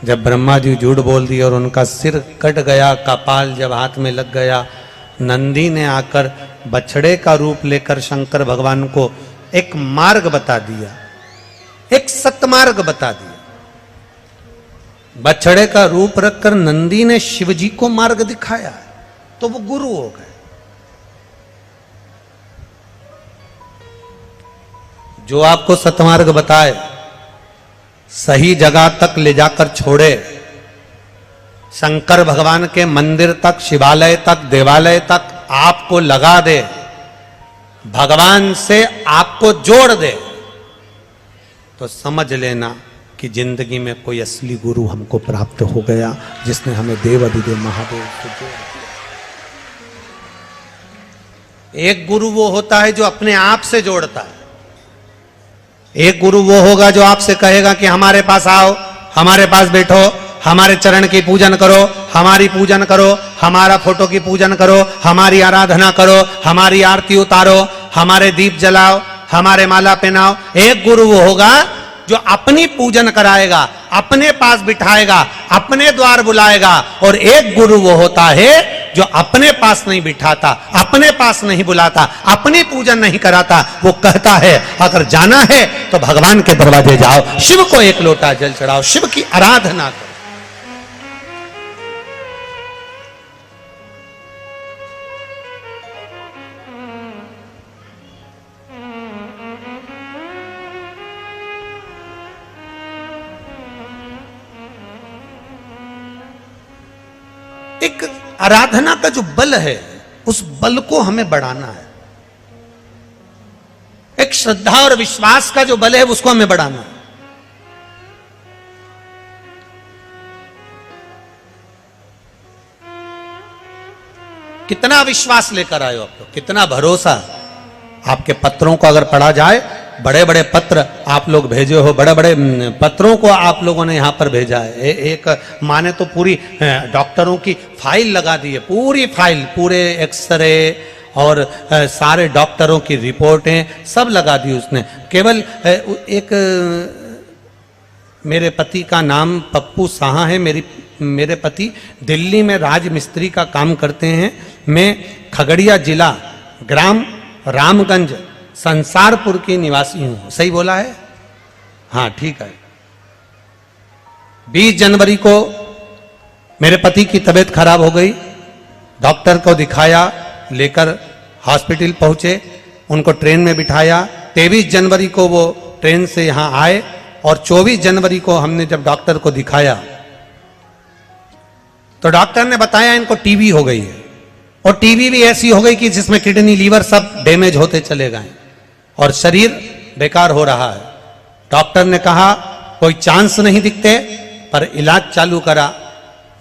जब ब्रह्मा जी झूठ बोल दिया और उनका सिर कट गया, कपाल जब हाथ में लग गया, नंदी ने आकर बछड़े का रूप लेकर शंकर भगवान को एक मार्ग बता दिया, एक सतमार्ग बता दिया। बछड़े का रूप रखकर नंदी ने शिवजी को मार्ग दिखाया, तो वो गुरु हो गए। जो आपको सतमार्ग बताए, सही जगह तक ले जाकर छोड़े, शंकर भगवान के मंदिर तक, शिवालय तक, देवालय तक आपको लगा दे, भगवान से आपको जोड़ दे, तो समझ लेना कि जिंदगी में कोई असली गुरु हमको प्राप्त हो गया, जिसने हमें देव अधिदेव महादेव से जोड़ दिया। एक गुरु वो होता है जो अपने आप से जोड़ता है। एक गुरु वो होगा जो आपसे कहेगा कि हमारे पास आओ, हमारे पास बैठो, हमारे चरण की पूजन करो, हमारी पूजन करो, हमारा फोटो की पूजन करो, हमारी आराधना करो, हमारी आरती उतारो, हमारे दीप जलाओ, हमारे माला पहनाओ। एक गुरु वो होगा जो अपनी पूजन कराएगा, अपने पास बिठाएगा, अपने द्वार बुलाएगा। और एक गुरु वो होता है जो अपने पास नहीं बिठाता, अपने पास नहीं बुलाता, अपनी पूजन नहीं कराता। वो कहता है अगर जाना है तो भगवान के दरवाजे जाओ, शिव को एक लोटा जल चढ़ाओ, शिव की आराधना करो। एक आराधना का जो बल है, उस बल को हमें बढ़ाना है। एक श्रद्धा और विश्वास का जो बल है, उसको हमें बढ़ाना है। कितना विश्वास लेकर आए हो आप लोग, कितना भरोसा। आपके पत्रों को अगर पढ़ा जाए, बड़े बड़े पत्र आप लोग भेजे हो, बड़े बड़े पत्रों को आप लोगों ने यहां पर भेजा है। एक माने तो पूरी डॉक्टरों की फाइल लगा दी है, पूरी फाइल, पूरे एक्सरे और सारे डॉक्टरों की रिपोर्टें सब लगा दी उसने। केवल एक मेरे पति का नाम पप्पू साहा है। मेरे पति दिल्ली में राज मिस्त्री का काम करते हैं। मैं खगड़िया जिला, ग्राम रामगंज, संसारपुर की निवासी हूं। सही बोला है? हाँ ठीक है। 20 जनवरी को मेरे पति की तबीयत खराब हो गई। डॉक्टर को दिखाया, लेकर हॉस्पिटल पहुंचे, उनको ट्रेन में बिठाया। 23 जनवरी को वो ट्रेन से यहां आए और 24 जनवरी को हमने जब डॉक्टर को दिखाया तो डॉक्टर ने बताया इनको टीबी हो गई है। और टीबी भी ऐसी हो गई कि जिसमें किडनी, लीवर सब डैमेज होते चले गए और शरीर बेकार हो रहा है। डॉक्टर ने कहा कोई चांस नहीं दिखते, पर इलाज चालू करा।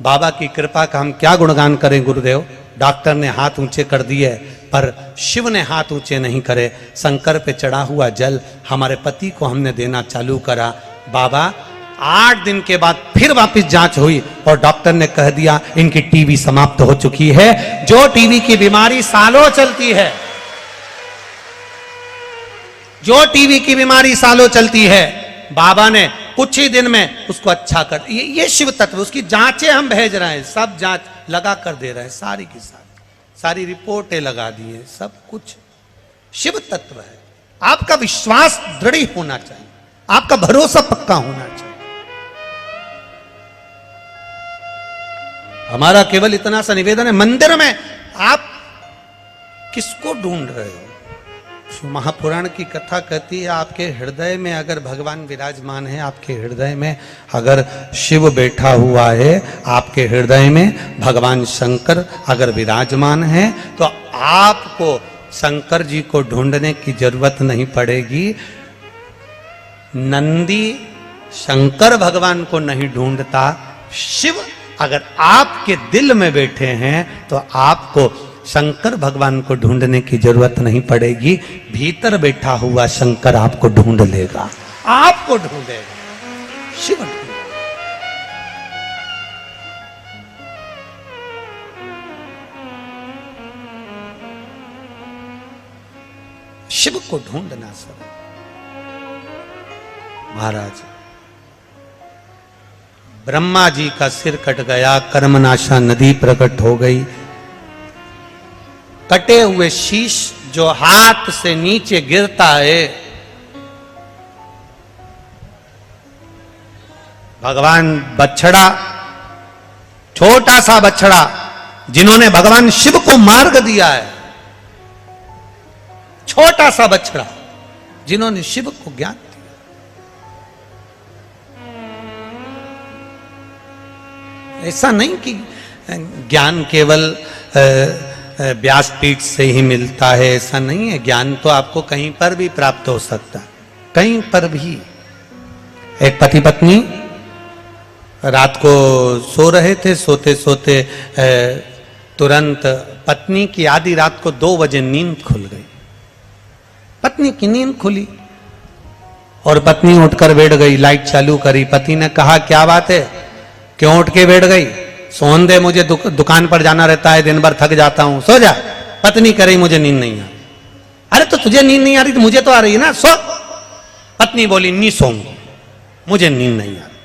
बाबा की कृपा का हम क्या गुणगान करें गुरुदेव। डॉक्टर ने हाथ ऊंचे कर दिए, पर शिव ने हाथ ऊंचे नहीं करे। शंकर पे चढ़ा हुआ जल हमारे पति को हमने देना चालू करा। बाबा 8 दिन के बाद फिर वापस जांच हुई और डॉक्टर ने कह दिया इनकी टीबी समाप्त हो चुकी है। जो टीबी की बीमारी सालों चलती है, जो टीबी की बीमारी सालों चलती है, बाबा ने कुछ ही दिन में उसको अच्छा कर। ये शिव तत्व, उसकी जांचें हम भेज रहे हैं, सब जांच लगा कर दे रहे हैं, सारी की सारी रिपोर्टें लगा दी हैं, सब कुछ शिव तत्व है। आपका विश्वास दृढ़ होना चाहिए, आपका भरोसा पक्का होना चाहिए। हमारा केवल इतना सा निवेदन है, मंदिर में आप किसको ढूंढ रहे हो? महापुराण की कथा कहती है आपके हृदय में अगर भगवान विराजमान है, आपके हृदय में अगर शिव बैठा हुआ है, आपके हृदय में भगवान शंकर अगर विराजमान है, तो आपको शंकर जी को ढूंढने की जरूरत नहीं पड़ेगी। नंदी शंकर भगवान को नहीं ढूंढता, शिव अगर आपके दिल में बैठे हैं तो आपको शंकर भगवान को ढूंढने की जरूरत नहीं पड़ेगी। भीतर बैठा हुआ शंकर आपको ढूंढ लेगा, आपको ढूंढेगा, शिव ढूंढेगा। शिव को ढूंढना सब। महाराज ब्रह्मा जी का सिर कट गया, कर्मनाशा नदी प्रकट हो गई। कटे हुए शीश जो हाथ से नीचे गिरता है, भगवान बछड़ा, छोटा सा बछड़ा जिन्होंने भगवान शिव को मार्ग दिया है, छोटा सा बछड़ा जिन्होंने शिव को ज्ञान दिया। ऐसा नहीं कि ज्ञान केवल व्यासपीठ से ही मिलता है, ऐसा नहीं है। ज्ञान तो आपको कहीं पर भी प्राप्त हो सकता है, कहीं पर भी। एक पति पत्नी रात को सो रहे थे, सोते सोते तुरंत पत्नी की आधी रात को 2 बजे नींद खुल गई। पत्नी की नींद खुली और पत्नी उठकर बैठ गई, लाइट चालू करी। पति ने कहा क्या बात है, क्यों उठ के बैठ गई? सोन दे, मुझे दुकान पर जाना रहता है, दिन भर थक जाता हूं, सो जा। पत्नी कह रही मुझे नींद नहीं आ रही। अरे तो तुझे नींद नहीं आ रही तो मुझे तो आ रही है ना, सो। पत्नी बोली नहीं सोऊंगी, मुझे नींद नहीं आ रही।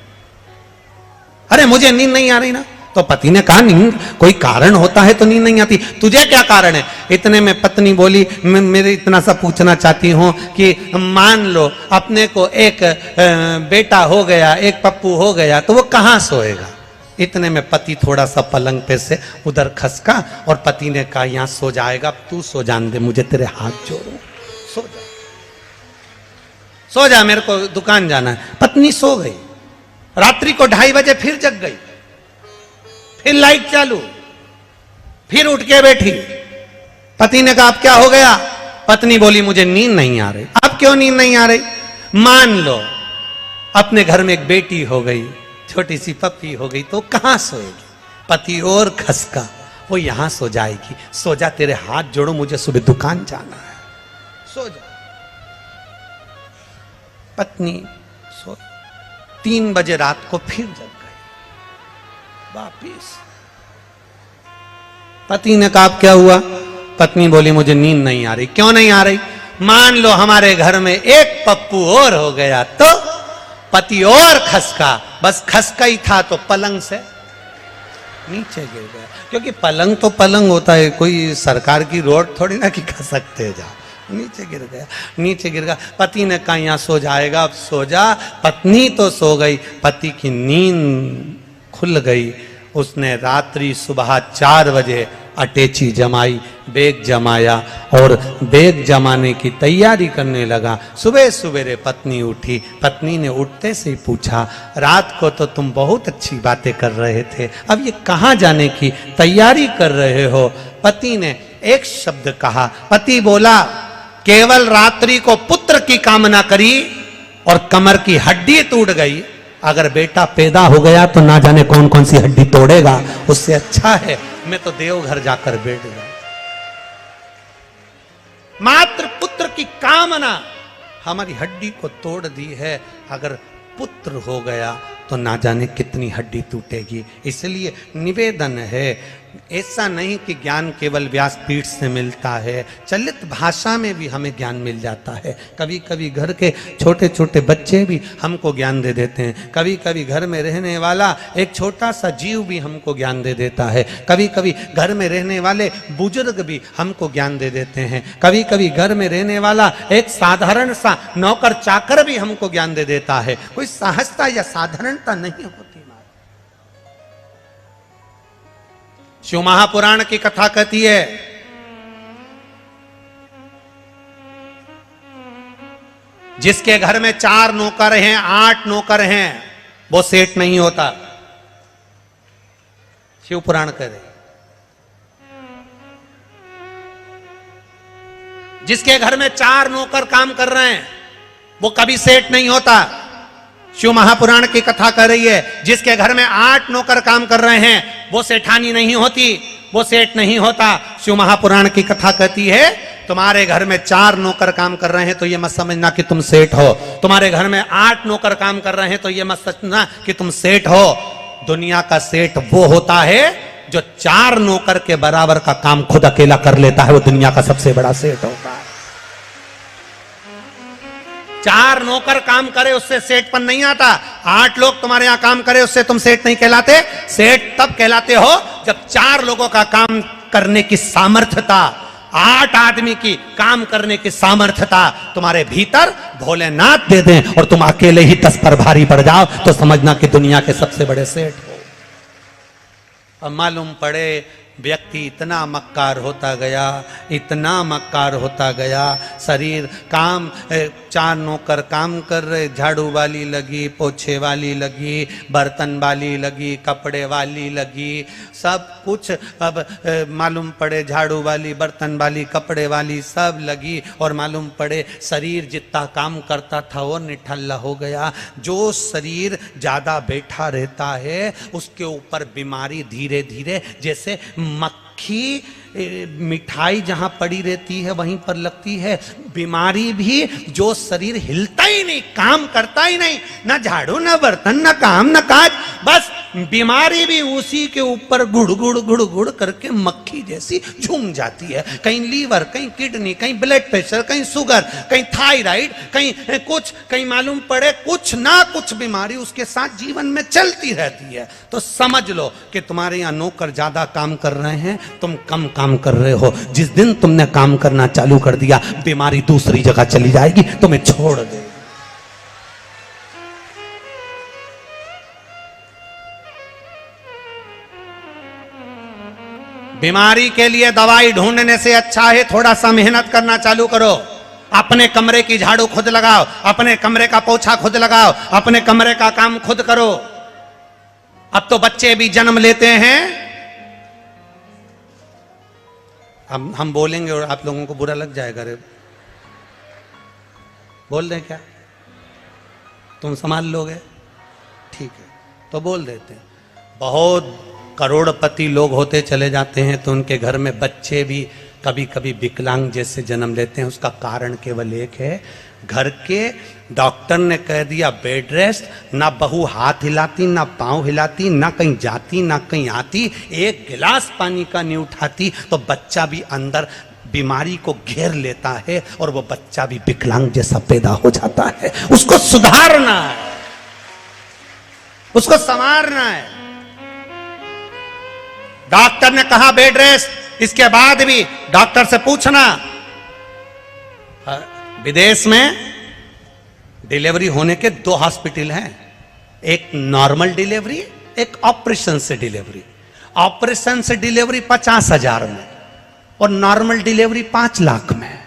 अरे मुझे नींद नहीं आ रही ना, तो पति ने कहा नींद कोई कारण होता है तो नींद नहीं आती, तुझे क्या कारण है? इतने में पत्नी बोली मेरे इतना सा पूछना चाहती हूं कि मान लो अपने को एक बेटा हो गया, एक पप्पू हो गया, तो वो कहां सोएगा? इतने में पति थोड़ा सा पलंग पे से उधर खसका और पति ने कहा यहां सो जाएगा, तू सो जान दे, मुझे तेरे हाथ जोड़ू, सो जा, सो जा, मेरे को दुकान जाना है। पत्नी सो गई। रात्रि को 2:30 बजे फिर जग गई, फिर लाइट चालू, फिर उठ के बैठी। पति ने कहा अब क्या हो गया? पत्नी बोली मुझे नींद नहीं आ रही। अब क्यों नींद नहीं आ रही? मान लो अपने घर में एक बेटी हो गई, छोटी सी पप्पी हो गई, तो कहां सोएगी? पति और खसका, वो यहां सो जाएगी। सो जा, तेरे हाथ जोड़ो, मुझे सुबह दुकान जाना है, सो जा। पत्नी सो, 3 बजे रात को फिर जग गई वापिस। पति ने कहा क्या हुआ? पत्नी बोली मुझे नींद नहीं आ रही। क्यों नहीं आ रही? मान लो हमारे घर में एक पप्पू और हो गया तो? पति और खसका, बस खसका ही था तो पलंग से नीचे गिर गया। क्योंकि पलंग तो पलंग होता है, कोई सरकार की रोड थोड़ी ना कि खसकते जाओ। नीचे गिर गया, नीचे गिर गया। पति ने कहा यहां सो जाएगा, अब सो जा। पत्नी तो सो गई, पति की नींद खुल गई। उसने रात्रि सुबह 4 बजे अटैची जमाई, बैग जमाया और बैग जमाने की तैयारी करने लगा। सुबह सवेरे पत्नी उठी। पत्नी ने उठते से ही पूछा रात को तो तुम बहुत अच्छी बातें कर रहे थे, अब ये कहाँ जाने की तैयारी कर रहे हो? पति ने एक शब्द कहा। पति बोला केवल रात्रि को पुत्र की कामना करी और कमर की हड्डी टूट गई। अगर बेटा पैदा हो गया तो ना जाने कौन कौन सी हड्डी तोड़ेगा, उससे अच्छा है मैं तो देवघर जाकर बैठ गया। मात्र पुत्र की कामना हमारी हड्डी को तोड़ दी है। अगर पुत्र हो गया तो ना जाने कितनी हड्डी टूटेगी। इसलिए निवेदन है ऐसा नहीं कि ज्ञान केवल व्यासपीठ से मिलता है, चलित भाषा में भी हमें ज्ञान मिल जाता है। कभी कभी घर के छोटे छोटे बच्चे भी हमको ज्ञान दे देते हैं, कभी कभी घर में रहने वाला एक छोटा सा जीव भी हमको ज्ञान दे देता है, कभी कभी घर में रहने वाले बुजुर्ग भी हमको ज्ञान दे देते हैं, कभी कभी घर में रहने वाला एक साधारण सा नौकर चाकर भी हमको ज्ञान दे देता है। कोई सहजता या साधारणता नहीं होती। शिव महापुराण की कथा कहती है, जिसके घर में 4 नौकर हैं, 8 नौकर हैं, वो सेठ नहीं होता। शिव पुराण कह रहे, जिसके घर में 4 नौकर काम कर रहे हैं वो कभी सेठ नहीं होता। शिव महापुराण की कथा कर रही है, जिसके घर में 8 नौकर काम कर रहे हैं वो सेठानी नहीं होती, वो सेठ नहीं होता। शिव महापुराण की कथा कहती है, तुम्हारे घर में 4 नौकर काम कर रहे हैं तो ये मत समझना कि तुम सेठ हो, तुम्हारे घर में 8 नौकर काम कर रहे हैं तो ये मत समझना कि तुम सेठ हो। दुनिया का सेठ वो होता है जो 4 नौकर के बराबर का काम खुद अकेला कर लेता है, वो दुनिया का सबसे बड़ा सेठ होता है। 4 नौकर काम करे उससे सेठपन नहीं आता। 8 लोग तुम्हारे यहां काम करे उससे तुम सेठ नहीं कहलाते। सेठ तब कहलाते हो जब 4 लोगों का काम करने की सामर्थ्यता, 8 आदमी की काम करने की सामर्थ्यता तुम्हारे भीतर भोलेनाथ दे दें और तुम अकेले ही 10 पर भारी पड़ जाओ तो समझना कि दुनिया के सबसे बड़े सेठ हो। अब मालूम पड़े व्यक्ति इतना मक्कार होता गया, इतना मक्कार होता गया, शरीर काम 4 नौकर काम कर रहे, झाड़ू वाली लगी, पोछे वाली लगी, बर्तन वाली लगी, कपड़े वाली लगी, सब कुछ अब मालूम पड़े झाड़ू वाली, बर्तन वाली, कपड़े वाली सब लगी और मालूम पड़े शरीर जितना काम करता था वो निठल्ला हो गया। जो शरीर ज़्यादा बैठा रहता है उसके ऊपर बीमारी धीरे धीरे, जैसे मक्खी मिठाई जहां पड़ी रहती है वहीं पर लगती है, बीमारी भी जो शरीर हिलता ही नहीं, काम करता ही नहीं, ना झाड़ू ना बर्तन ना काम ना काज, बस बीमारी भी उसी के ऊपर गुड़ गुड़ गुड़ गुड़ करके मक्खी जैसी झूम जाती है। कहीं लीवर, कहीं किडनी, कहीं ब्लड प्रेशर, कहीं शुगर, कहीं थायराइड, कहीं कुछ, कहीं मालूम पड़े कुछ ना कुछ बीमारी उसके साथ जीवन में चलती रहती है। तो समझ लो कि तुम्हारे यहाँ नौकर ज्यादा काम कर रहे हैं, तुम कम काम कर रहे हो। जिस दिन तुमने काम करना चालू कर दिया बीमारी दूसरी जगह चली जाएगी, तुम्हें छोड़ दे। बीमारी के लिए दवाई ढूंढने से अच्छा है थोड़ा सा मेहनत करना चालू करो। अपने कमरे की झाड़ू खुद लगाओ, अपने कमरे का पोछा खुद लगाओ, अपने कमरे का काम खुद करो। अब तो बच्चे भी जन्म लेते हैं, हम बोलेंगे और आप लोगों को बुरा लग जाएगा। रे बोल दें क्या? तुम संभाल लोगे? ठीक है तो बोल देते हैं। बहुत करोड़पति लोग होते चले जाते हैं तो उनके घर में बच्चे भी कभी कभी विकलांग जैसे जन्म लेते हैं। उसका कारण केवल एक है, घर के डॉक्टर ने कह दिया बेड रेस्ट, ना बहू हाथ हिलाती, ना पांव हिलाती, ना कहीं जाती, ना कहीं आती, एक गिलास पानी का नहीं उठाती, तो बच्चा भी अंदर बीमारी को घेर लेता है और वो बच्चा भी विकलांग जैसा पैदा हो जाता है। उसको सुधारना है, उसको संवारना है। डॉक्टर ने कहा बेड रेस्ट, इसके बाद भी डॉक्टर से पूछना। विदेश में डिलीवरी होने के 2 हॉस्पिटल हैं, एक नॉर्मल डिलीवरी, एक ऑपरेशन से डिलीवरी। ऑपरेशन से डिलीवरी 50,000 में और नॉर्मल डिलीवरी 5 लाख में।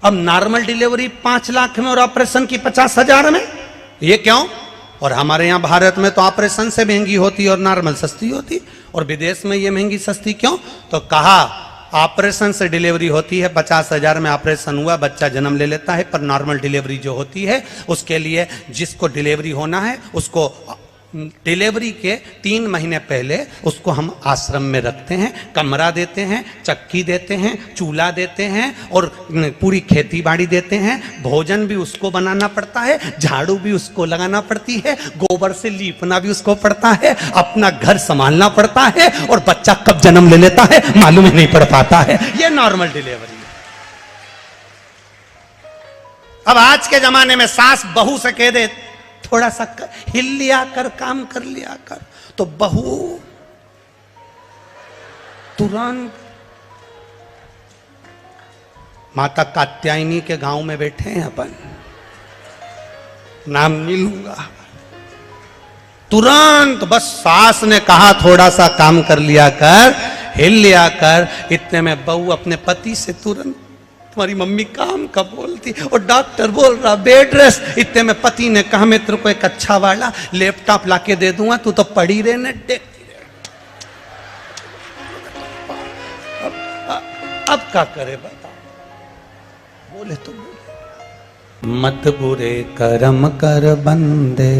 अब नॉर्मल डिलीवरी 5 लाख में और ऑपरेशन की 50,000 में, ये क्यों? और हमारे यहां भारत में तो ऑपरेशन से महंगी होती और नॉर्मल सस्ती होती, और विदेश में ये महंगी सस्ती क्यों? तो कहा ऑपरेशन से डिलीवरी होती है 50,000 में ऑपरेशन हुआ, बच्चा जन्म ले लेता है, पर नॉर्मल डिलीवरी जो होती है उसके लिए जिसको डिलीवरी होना है उसको डिलीवरी के 3 महीने पहले उसको हम आश्रम में रखते हैं, कमरा देते हैं, चक्की देते हैं, चूल्हा देते हैं और पूरी खेती बाड़ी देते हैं। भोजन भी उसको बनाना पड़ता है, झाड़ू भी उसको लगाना पड़ती है, गोबर से लीपना भी उसको पड़ता है, अपना घर संभालना पड़ता है और बच्चा कब जन्म ले लेता है मालूम ही नहीं पड़ पाता है। यह नॉर्मल डिलीवरी है। अब आज के जमाने में सास बहू से कह दे थोड़ा सा हिल लिया कर, काम कर लिया कर, तो बहू तुरंत। माता कात्यायनी के गांव में बैठे हैं अपन, नाम नहीं लूंगा, तुरंत बस सास ने कहा थोड़ा सा काम कर लिया कर, हिल लिया कर, इतने में बहू अपने पति से तुरंत तुम्हारी मम्मी काम कब बोलती और डॉक्टर बोल रहा बेड रेस्ट। इतने में पति ने कहा मैं तेरे को एक अच्छा वाला लैपटॉप लाके दे दूंगा, तू तो पड़ी रहने देखती रहे। अब क्या करे बता, बोले तो बोले। मत बुरे कर्म कर बंदे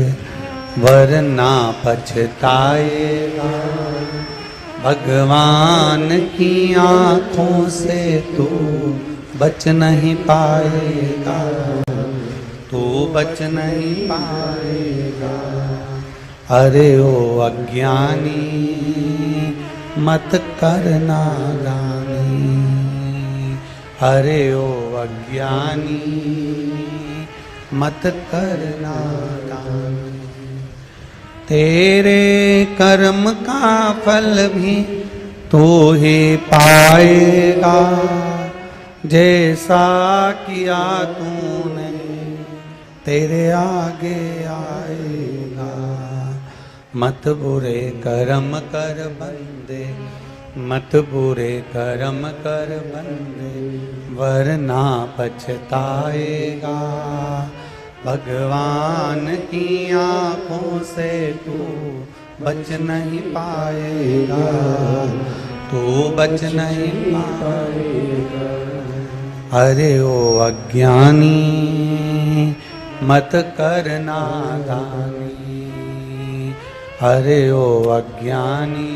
वरना पछताएगा, भगवान की आंखों से तू बच नहीं पाएगा, तू बच नहीं पाएगा। अरे ओ अज्ञानी मत करना गानी, अरे ओ अज्ञानी मत करना गानी। तेरे कर्म का फल भी तू ही पाएगा, जैसा किया तूने तेरे आगे आएगा। मत बुरे कर्म कर बंदे, मत बुरे कर्म कर बंदे वरना पछताएगा, भगवान की आंखों से तू बच नहीं पाएगा, तू बच नहीं पाएगा। अरे ओ अज्ञानी मत करना दानी, अरे ओ अज्ञानी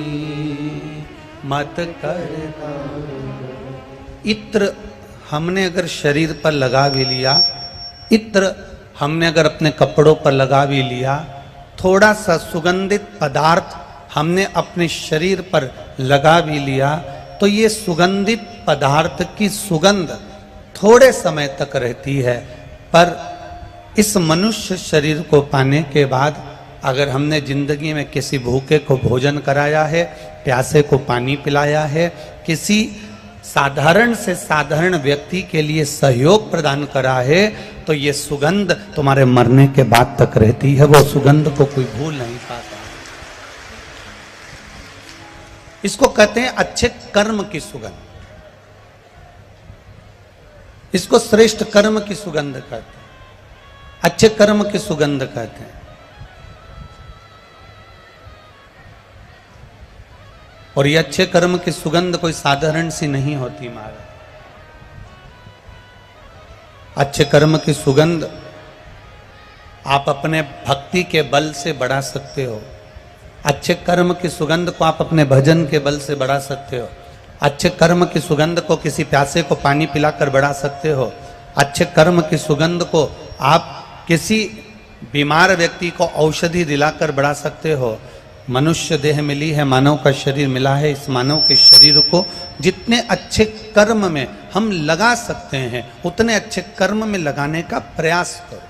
मत करना। इत्र हमने अगर शरीर पर लगा भी लिया, इत्र हमने अगर अपने कपड़ों पर लगा भी लिया, थोड़ा सा सुगंधित पदार्थ हमने अपने शरीर पर लगा भी लिया, तो ये सुगंधित पदार्थ की सुगंध थोड़े समय तक रहती है। पर इस मनुष्य शरीर को पाने के बाद अगर हमने जिंदगी में किसी भूखे को भोजन कराया है, प्यासे को पानी पिलाया है, किसी साधारण से साधारण व्यक्ति के लिए सहयोग प्रदान करा है, तो ये सुगंध तुम्हारे मरने के बाद तक रहती है। वो सुगंध को कोई भूल नहीं पाता। इसको कहते हैं अच्छे कर्म की सुगंध, इसको श्रेष्ठ कर्म की सुगंध कहते हैं, अच्छे कर्म की सुगंध कहते हैं। और ये अच्छे कर्म की सुगंध कोई साधारण सी नहीं होती महाराज। अच्छे कर्म की सुगंध आप अपने भक्ति के बल से बढ़ा सकते हो, अच्छे कर्म की सुगंध को आप अपने भजन के बल से बढ़ा सकते हो, अच्छे कर्म की सुगंध को किसी प्यासे को पानी पिलाकर बढ़ा सकते हो, अच्छे कर्म की सुगंध को आप किसी बीमार व्यक्ति को औषधि दिलाकर बढ़ा सकते हो। मनुष्य देह मिली है, मानव का शरीर मिला है, इस मानव के शरीर को जितने अच्छे कर्म में हम लगा सकते हैं उतने अच्छे कर्म में लगाने का प्रयास करो।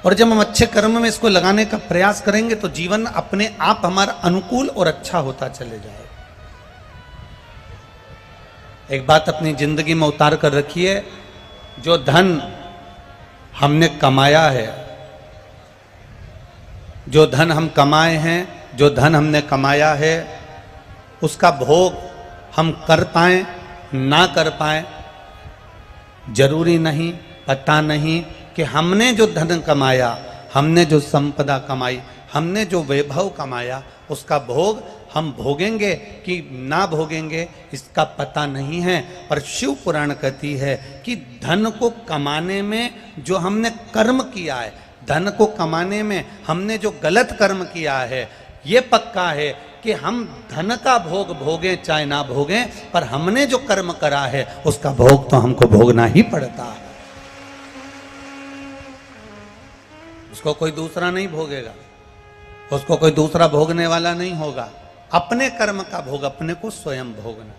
और जब हम अच्छे कर्म में इसको लगाने का प्रयास करेंगे तो जीवन अपने आप हमारा अनुकूल और अच्छा होता चले जाएगा। एक बात अपनी जिंदगी में उतार कर रखिए, जो धन हमने कमाया है, जो धन हम कमाए हैं, जो धन हमने कमाया है, उसका भोग हम कर पाए ना कर पाए जरूरी नहीं। पता नहीं कि हमने जो धन कमाया, हमने जो संपदा कमाई, हमने जो वैभव कमाया, उसका भोग हम भोगेंगे कि ना भोगेंगे इसका पता नहीं है। पर शिव पुराण कहती है कि धन को कमाने में जो हमने कर्म किया है, धन को कमाने में हमने जो गलत कर्म किया है, ये पक्का है कि हम धन का भोग भोगें चाहे ना भोगें, पर हमने जो कर्म करा है उसका भोग तो हमको भोगना ही पड़ता है। उसको कोई दूसरा नहीं भोगेगा, उसको कोई दूसरा भोगने वाला नहीं होगा। अपने कर्म का भोग अपने को स्वयं भोगना।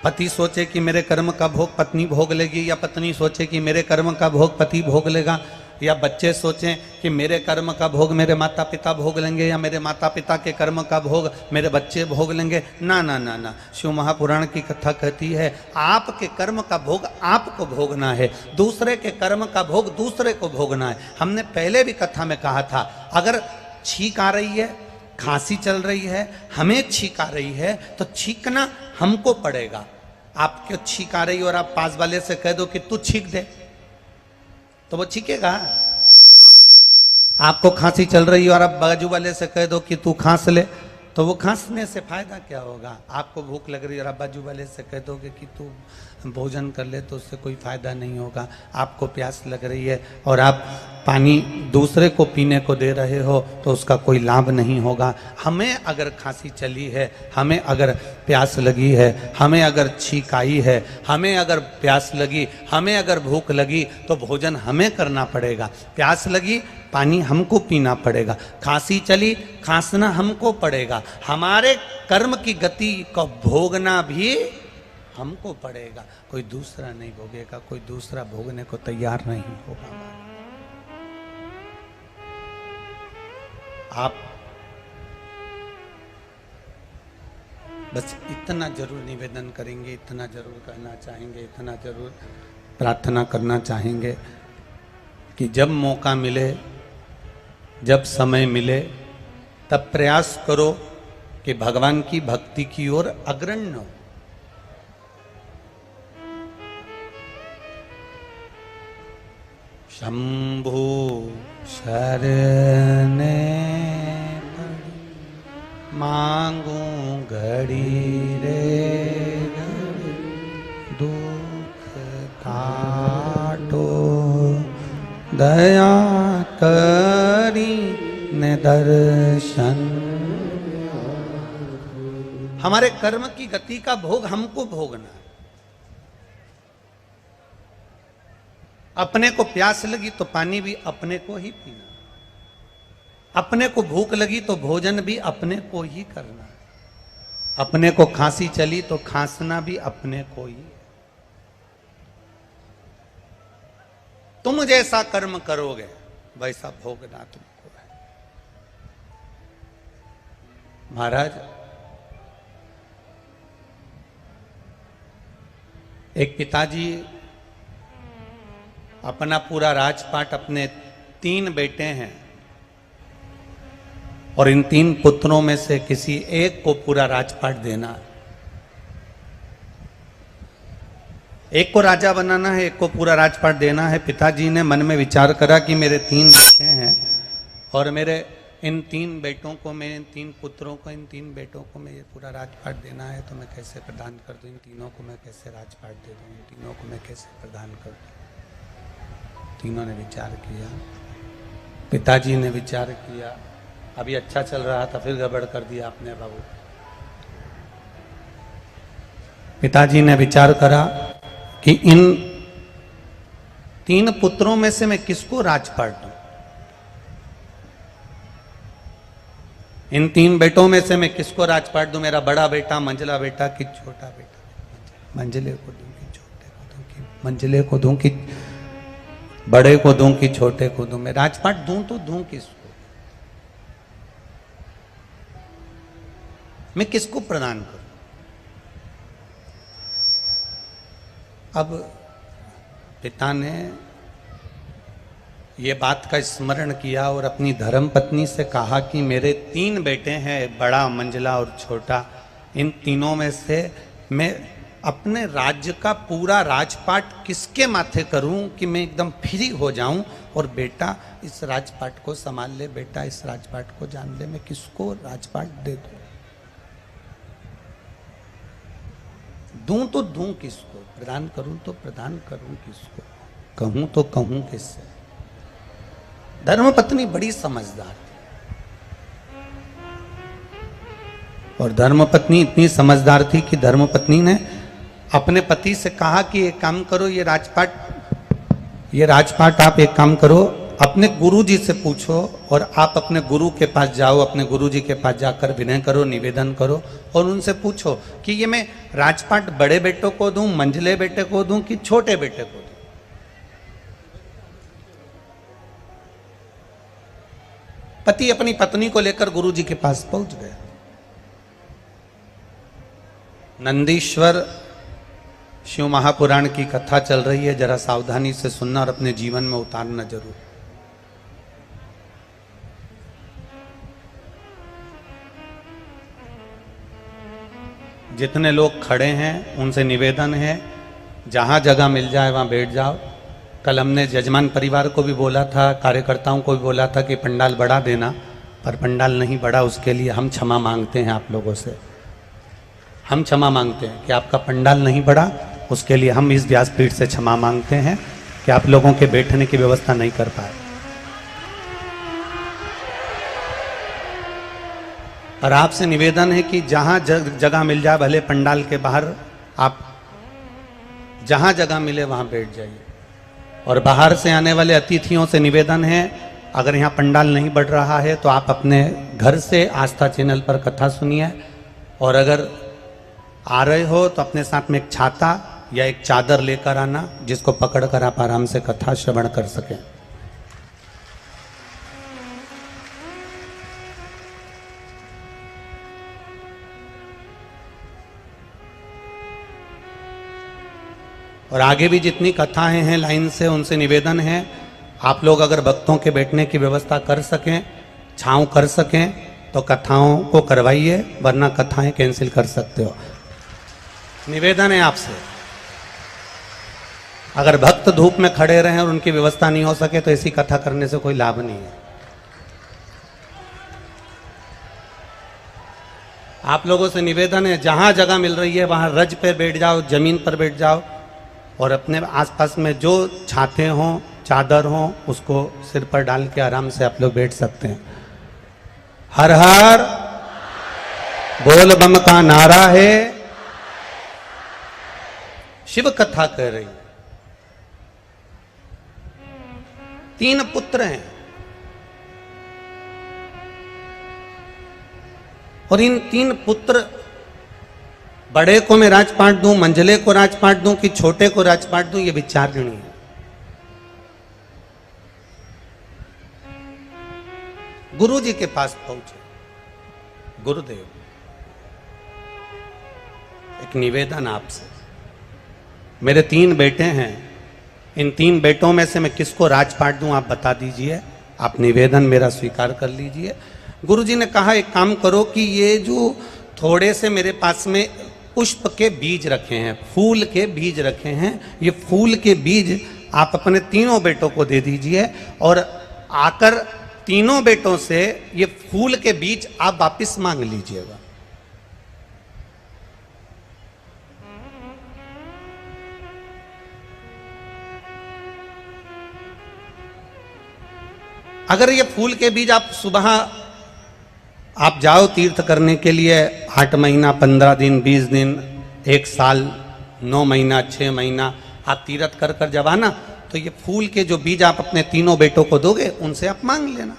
पति सोचे कि मेरे कर्म का भोग पत्नी भोग लेगी, या पत्नी सोचे कि मेरे कर्म का भोग पति भोग लेगा, या बच्चे सोचें कि मेरे कर्म का भोग मेरे माता पिता भोग लेंगे, या मेरे माता पिता के कर्म का भोग मेरे बच्चे भोग लेंगे। ना ना ना ना, शिव महापुराण की कथा कहती है आपके कर्म का भोग आपको भोगना है, दूसरे के कर्म का भोग दूसरे को भोगना है। हमने पहले भी कथा में कहा था, अगर छींक आ रही है, खांसी चल रही है, हमें छींक आ रही है, तो छींकना हमको पड़ेगा। आपको छींक आ रही और आप पास वाले से कह दो कि तू छींक दे, तो वो छींकेगा। आपको खांसी चल रही है और आप बाजू वाले से कह दो कि तू खांस ले, तो वो खांसने से फायदा क्या होगा। आपको भूख लग रही है और आप बाजू वाले से कह दोगे कि तू भोजन कर ले, तो उससे कोई फायदा नहीं होगा। आपको प्यास लग रही है और आप पानी दूसरे को पीने को दे रहे हो, तो उसका कोई लाभ नहीं होगा। हमें अगर खांसी चली है, हमें अगर प्यास लगी है, हमें अगर छींक आई है, हमें अगर प्यास लगी, हमें अगर भूख लगी, तो भोजन हमें करना पड़ेगा। प्यास लगी, पानी हमको पीना पड़ेगा। खांसी चली, खांसना हमको पड़ेगा। हमारे कर्म की गति को भोगना भी हमको पड़ेगा, कोई दूसरा नहीं भोगेगा, कोई दूसरा भोगने को तैयार नहीं होगा। आप बस इतना जरूर निवेदन करेंगे, इतना जरूर कहना चाहेंगे, इतना जरूर प्रार्थना करना चाहेंगे कि जब मौका मिले, जब समय मिले, तब प्रयास करो कि भगवान की भक्ति की ओर अग्रणी हो। शंभु शरणे मांगू घड़ी रे घड़ी, दुख काटो दया करी ने दर्शन। हमारे कर्म की गति का भोग हमको भोगना। अपने को प्यास लगी तो पानी भी अपने को ही पीना, अपने को भूख लगी तो भोजन भी अपने को ही करना, अपने को खांसी चली तो खांसना भी अपने को ही। तुम जैसा कर्म करोगे वैसा भोगना तुमको है। महाराज, एक पिताजी अपना पूरा राजपाट, अपने 3 बेटे हैं और इन 3 पुत्रों में से किसी एक को पूरा राजपाट देना है। एक को राजा बनाना है, एक को पूरा राजपाट देना है। पिताजी ने मन में विचार करा कि मेरे 3 बेटे हैं और मेरे इन 3 बेटों को, मैं इन 3 पुत्रों को, इन 3 बेटों को मैं ये पूरा राजपाट देना है, तो मैं कैसे प्रदान कर दूं? इन तीनों को मैं कैसे राजपाट दे दूं? इन तीनों को मैं कैसे प्रदान कर दूं? तीनों ने विचार किया, पिताजी ने विचार किया। अभी अच्छा चल रहा था, फिर गड़बड़ कर दिया आपने बाबू। पिताजी ने विचार करा कि इन 3 पुत्रों में से मैं किसको राजपाट दूं? इन 3 बेटों में से मैं किसको राजपाट दूं? मेरा बड़ा बेटा, मंझला बेटा कि छोटा बेटा? मंझले को दूं कि छोटे को दूं? कि मंझले को दूं कि बड़े को दूं कि छोटे को दूं? मैं राजपाट दूं तो दूं किसको? मैं किसको प्रदान करूं? अब पिता ने ये बात का स्मरण किया और अपनी धर्म पत्नी से कहा कि मेरे 3 बेटे हैं, बड़ा, मंझला और छोटा। इन तीनों में से मैं अपने राज्य का पूरा राजपाट किसके माथे करूं कि मैं एकदम फ्री हो जाऊं और बेटा इस राजपाट को संभाल ले, बेटा इस राजपाट को जान ले, मैं किसको राजपाट दे दूं तो दूं किसको, प्रदान करूं तो प्रदान करूं किसको, कहूं तो कहूं किससे। धर्मपत्नी बड़ी समझदार थी और धर्मपत्नी इतनी समझदार थी कि धर्मपत्नी ने अपने पति से कहा कि एक काम करो, ये राजपाट आप एक काम करो, अपने गुरुजी से पूछो और आप अपने गुरु के पास जाओ, अपने गुरुजी के पास जाकर विनय करो, निवेदन करो और उनसे पूछो कि ये मैं राजपाट बड़े बेटे को दूं, मंझले बेटे को दूं कि छोटे बेटे को दूं। पति अपनी पत्नी को लेकर गुरुजी के पास पहुंच गया। नंदीश्वर शिव महापुराण की कथा चल रही है, जरा सावधानी से सुनना और अपने जीवन में उतारना जरूर। जितने लोग खड़े हैं उनसे निवेदन है, जहां जगह मिल जाए वहां बैठ जाओ। कल हमने जजमान परिवार को भी बोला था, कार्यकर्ताओं को भी बोला था कि पंडाल बढ़ा देना, पर पंडाल नहीं बढ़ा, उसके लिए हम क्षमा मांगते हैं आप लोगों से। हम क्षमा मांगते हैं कि आपका पंडाल नहीं बढ़ा, उसके लिए हम इस व्यासपीठ से क्षमा मांगते हैं कि आप लोगों के बैठने की व्यवस्था नहीं कर पाए। और आपसे निवेदन है कि जहां जगह मिल जाए, भले पंडाल के बाहर, आप जहां जगह मिले वहां बैठ जाइए। और बाहर से आने वाले अतिथियों से निवेदन है, अगर यहाँ पंडाल नहीं बढ़ रहा है तो आप अपने घर से आस्था चैनल पर कथा सुनिए, और अगर आ रहे हो तो अपने साथ में एक छाता या एक चादर लेकर आना, जिसको पकड़कर आप आराम से कथा श्रवण कर सकें। और आगे भी जितनी कथाएं हैं लाइन से, उनसे निवेदन है, आप लोग अगर भक्तों के बैठने की व्यवस्था कर सकें, छांव कर सकें तो कथाओं को करवाइए, वरना कथाएं कैंसिल कर सकते हो। निवेदन है आपसे। अगर भक्त धूप में खड़े रहें और उनकी व्यवस्था नहीं हो सके तो ऐसी कथा करने से कोई लाभ नहीं है। आप लोगों से निवेदन है, जहां जगह मिल रही है वहां रज पे बैठ जाओ, जमीन पर बैठ जाओ, और अपने आसपास में जो छाते हों, चादर हों, उसको सिर पर डाल के आराम से आप लोग बैठ सकते हैं। हर हर बोल बम का नारा है। शिव कथा कह रही है। 3 पुत्र हैं और इन 3 पुत्र, बड़े को मैं राजपाट दूं, मंझले को राजपाट दूं कि छोटे को राजपाट दूं, ये विचारणी है। गुरु जी के पास पहुंचे। गुरुदेव, एक निवेदन आपसे, मेरे 3 बेटे हैं, इन 3 बेटों में से मैं किसको राजपाट दूं आप बता दीजिए, आप निवेदन मेरा स्वीकार कर लीजिए। गुरुजी ने कहा एक काम करो कि ये जो थोड़े से मेरे पास में पुष्प के बीज रखे हैं, फूल के बीज रखे हैं, ये फूल के बीज आप अपने 3 बेटों को दे दीजिए, और आकर 3 बेटों से ये फूल के बीज आप वापिस मांग लीजिएगा। अगर ये फूल के बीज आप सुबह आप जाओ तीर्थ करने के लिए, 8 महीना, 15 दिन, 20 दिन, 1 साल, 9 महीना, 6 महीना आप तीर्थ कर कर जब आना, तो ये फूल के जो बीज आप अपने 3 बेटों को दोगे, उनसे आप मांग लेना,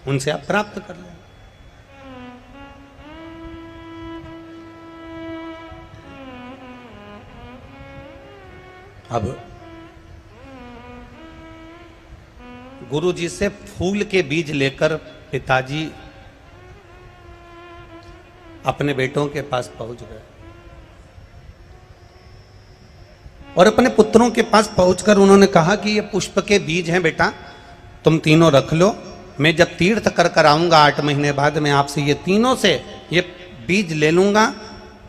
उनसे आप प्राप्त कर लेना। अब गुरु जी से फूल के बीज लेकर पिताजी अपने बेटों के पास पहुंच गए और अपने पुत्रों के पास पहुंचकर उन्होंने कहा कि ये पुष्प के बीज हैं बेटा, तुम तीनों रख लो, मैं जब तीर्थ कर कर आऊंगा 8 महीने बाद, मैं आपसे ये तीनों से ये बीज ले लूंगा,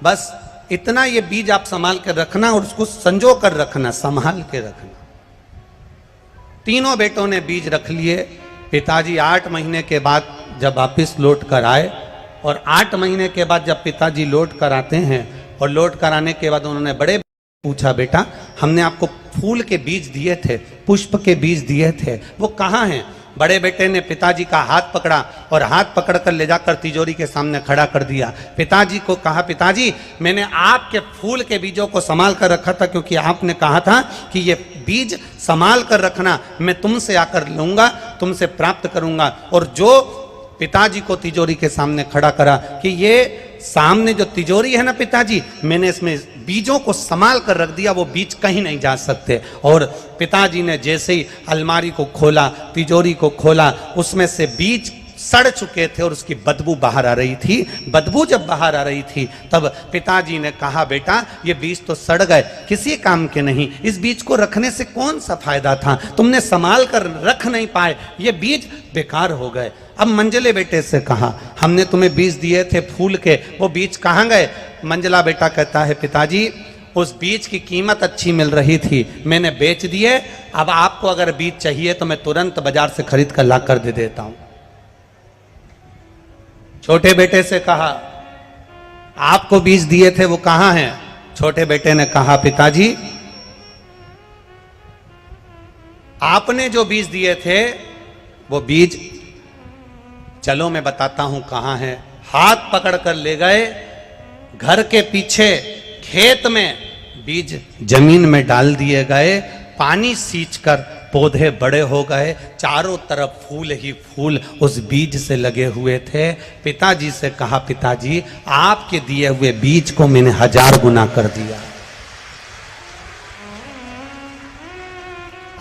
बस इतना ये बीज आप संभाल कर रखना और उसको संजो कर रखना, संभाल के रखना। तीनों बेटों ने बीज रख लिए। पिताजी 8 महीने के बाद जब वापिस लौट कर आए, और 8 महीने के बाद जब पिताजी लौट कर आते हैं, और लौट कर आने के बाद उन्होंने बड़े पूछा, बेटा हमने आपको फूल के बीज दिए थे, पुष्प के बीज दिए थे, वो कहाँ हैं? बड़े बेटे ने पिताजी का हाथ पकड़ा और हाथ पकड़कर ले जाकर तिजोरी के सामने खड़ा कर दिया। पिताजी को कहा, पिताजी मैंने आपके फूल के बीजों को संभाल कर रखा था, क्योंकि आपने कहा था कि ये बीज संभाल कर रखना, मैं तुमसे आकर लूंगा, तुमसे प्राप्त करूंगा। और जो पिताजी को तिजोरी के सामने खड़ा करा कि ये सामने जो तिजोरी है ना पिताजी, मैंने इसमें बीजों को संभाल कर रख दिया, वो बीज कहीं नहीं जा सकते। और पिताजी ने जैसे ही अलमारी को खोला, तिजोरी को खोला, उसमें से बीज सड़ चुके थे और उसकी बदबू बाहर आ रही थी। बदबू जब बाहर आ रही थी तब पिताजी ने कहा, बेटा ये बीज तो सड़ गए, किसी काम के नहीं, इस बीज को रखने से कौन सा फायदा था, तुमने संभाल कर रख नहीं पाए, ये बीज बेकार हो गए। अब मंझले बेटे से कहा, हमने तुम्हें बीज दिए थे फूल के, वो बीज कहाँ गए? मंझला बेटा कहता है, पिताजी उस बीज की कीमत अच्छी मिल रही थी, मैंने बेच दिए, अब आपको अगर बीज चाहिए तो मैं तुरंत बाजार से खरीद कर ला कर दे देता हूं। छोटे बेटे से कहा, आपको बीज दिए थे वो कहां हैं? छोटे बेटे ने कहा, पिताजी आपने जो बीज दिए थे वो बीज, चलो मैं बताता हूं कहां है। हाथ पकड़ कर ले गए, घर के पीछे खेत में बीज जमीन में डाल दिए गए, पानी सींचकर पौधे बड़े हो गए, चारों तरफ फूल ही फूल उस बीज से लगे हुए थे। पिताजी से कहा, पिताजी आपके दिए हुए बीज को मैंने 1000 गुना कर दिया,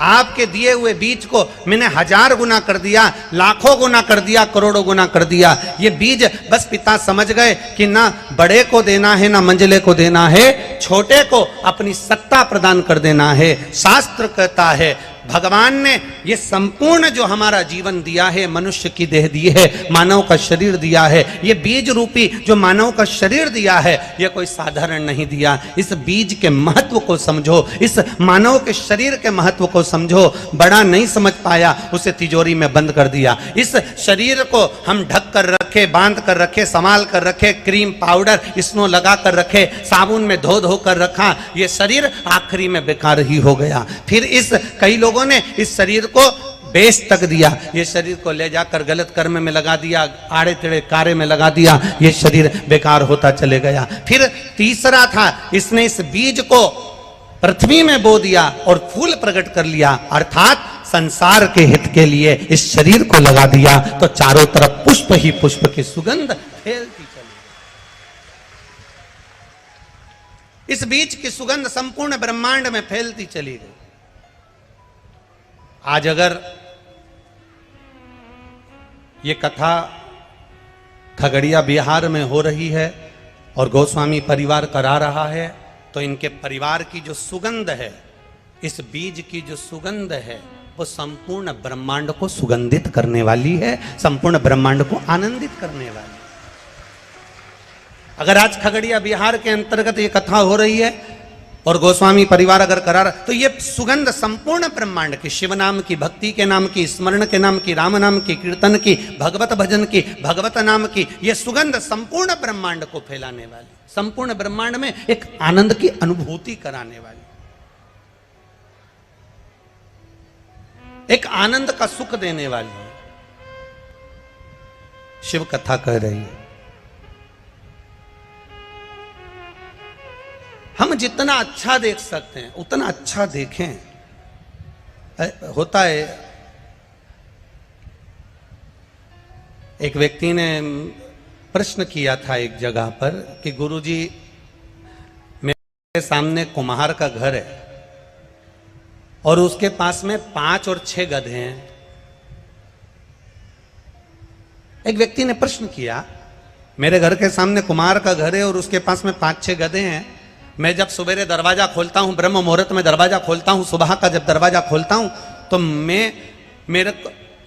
आपके दिए हुए बीज को मैंने 1000 गुना कर दिया, लाखों गुना कर दिया, करोड़ों गुना कर दिया। ये बीज बस पिता समझ गए कि ना बड़े को देना है ना मंझले को देना है, छोटे को अपनी सत्ता प्रदान कर देना है। शास्त्र कहता है भगवान ने ये संपूर्ण जो हमारा जीवन दिया है, मनुष्य की देह दी है, मानव का शरीर दिया है, ये बीज रूपी जो मानव का शरीर दिया है, ये कोई साधारण नहीं दिया। इस बीज के महत्व को समझो, इस मानव के शरीर के महत्व को समझो। बड़ा नहीं समझ पाया, उसे तिजोरी में बंद कर दिया। इस शरीर को हम ढक कर रखे, बांध कर रखे, संभाल कर रखे, क्रीम पाउडर स्नो लगा कर रखे, साबुन में धो धो कर रखा, ये शरीर आखिरी में बेकार ही हो गया। फिर इस कई लोगों ने इस शरीर को बेच तक दिया, ये शरीर को ले जाकर गलत कर्म में लगा दिया, आड़े टेढ़े कार्य में लगा दिया, ये शरीर बेकार होता चले गया। फिर तीसरा था, इसने इस बीज को पृथ्वी में बो दिया और फूल प्रकट कर लिया, अर्थात संसार के हित के लिए इस शरीर को लगा दिया, तो चारों तरफ पुष्प ही पुष्प की सुगंध फैलती चली। इस बीज की सुगंध संपूर्ण ब्रह्मांड में फैलती चली गई। आज अगर ये कथा खगड़िया बिहार में हो रही है और गोस्वामी परिवार करा रहा है, तो इनके परिवार की जो सुगंध है, इस बीज की जो सुगंध है, वो संपूर्ण ब्रह्मांड को सुगंधित करने वाली है, संपूर्ण ब्रह्मांड को आनंदित करने वाली है। अगर आज खगड़िया बिहार के अंतर्गत ये कथा हो रही है और गोस्वामी परिवार अगर करा रहा, तो ये सुगंध संपूर्ण ब्रह्मांड की, शिव नाम की, भक्ति के नाम की, स्मरण के नाम की, राम नाम की, कीर्तन की, भगवत भजन की, भगवत नाम की, ये सुगंध संपूर्ण ब्रह्मांड को फैलाने वाली, संपूर्ण ब्रह्मांड में एक आनंद की अनुभूति कराने वाली, एक आनंद का सुख देने वाली शिव कथा कह रही है। हम जितना अच्छा देख सकते हैं उतना अच्छा देखें। होता है, एक व्यक्ति ने प्रश्न किया था एक जगह पर कि गुरुजी मेरे सामने कुम्हार का घर है और उसके पास में 5 और 6 गधे हैं। एक व्यक्ति ने प्रश्न किया, मेरे घर के सामने कुम्हार का घर है और उसके पास में 5-6 गधे हैं, मैं जब सवेरे दरवाजा खोलता हूं, ब्रह्म मुहूर्त में दरवाजा खोलता हूं, सुबह का जब दरवाजा खोलता हूं, तो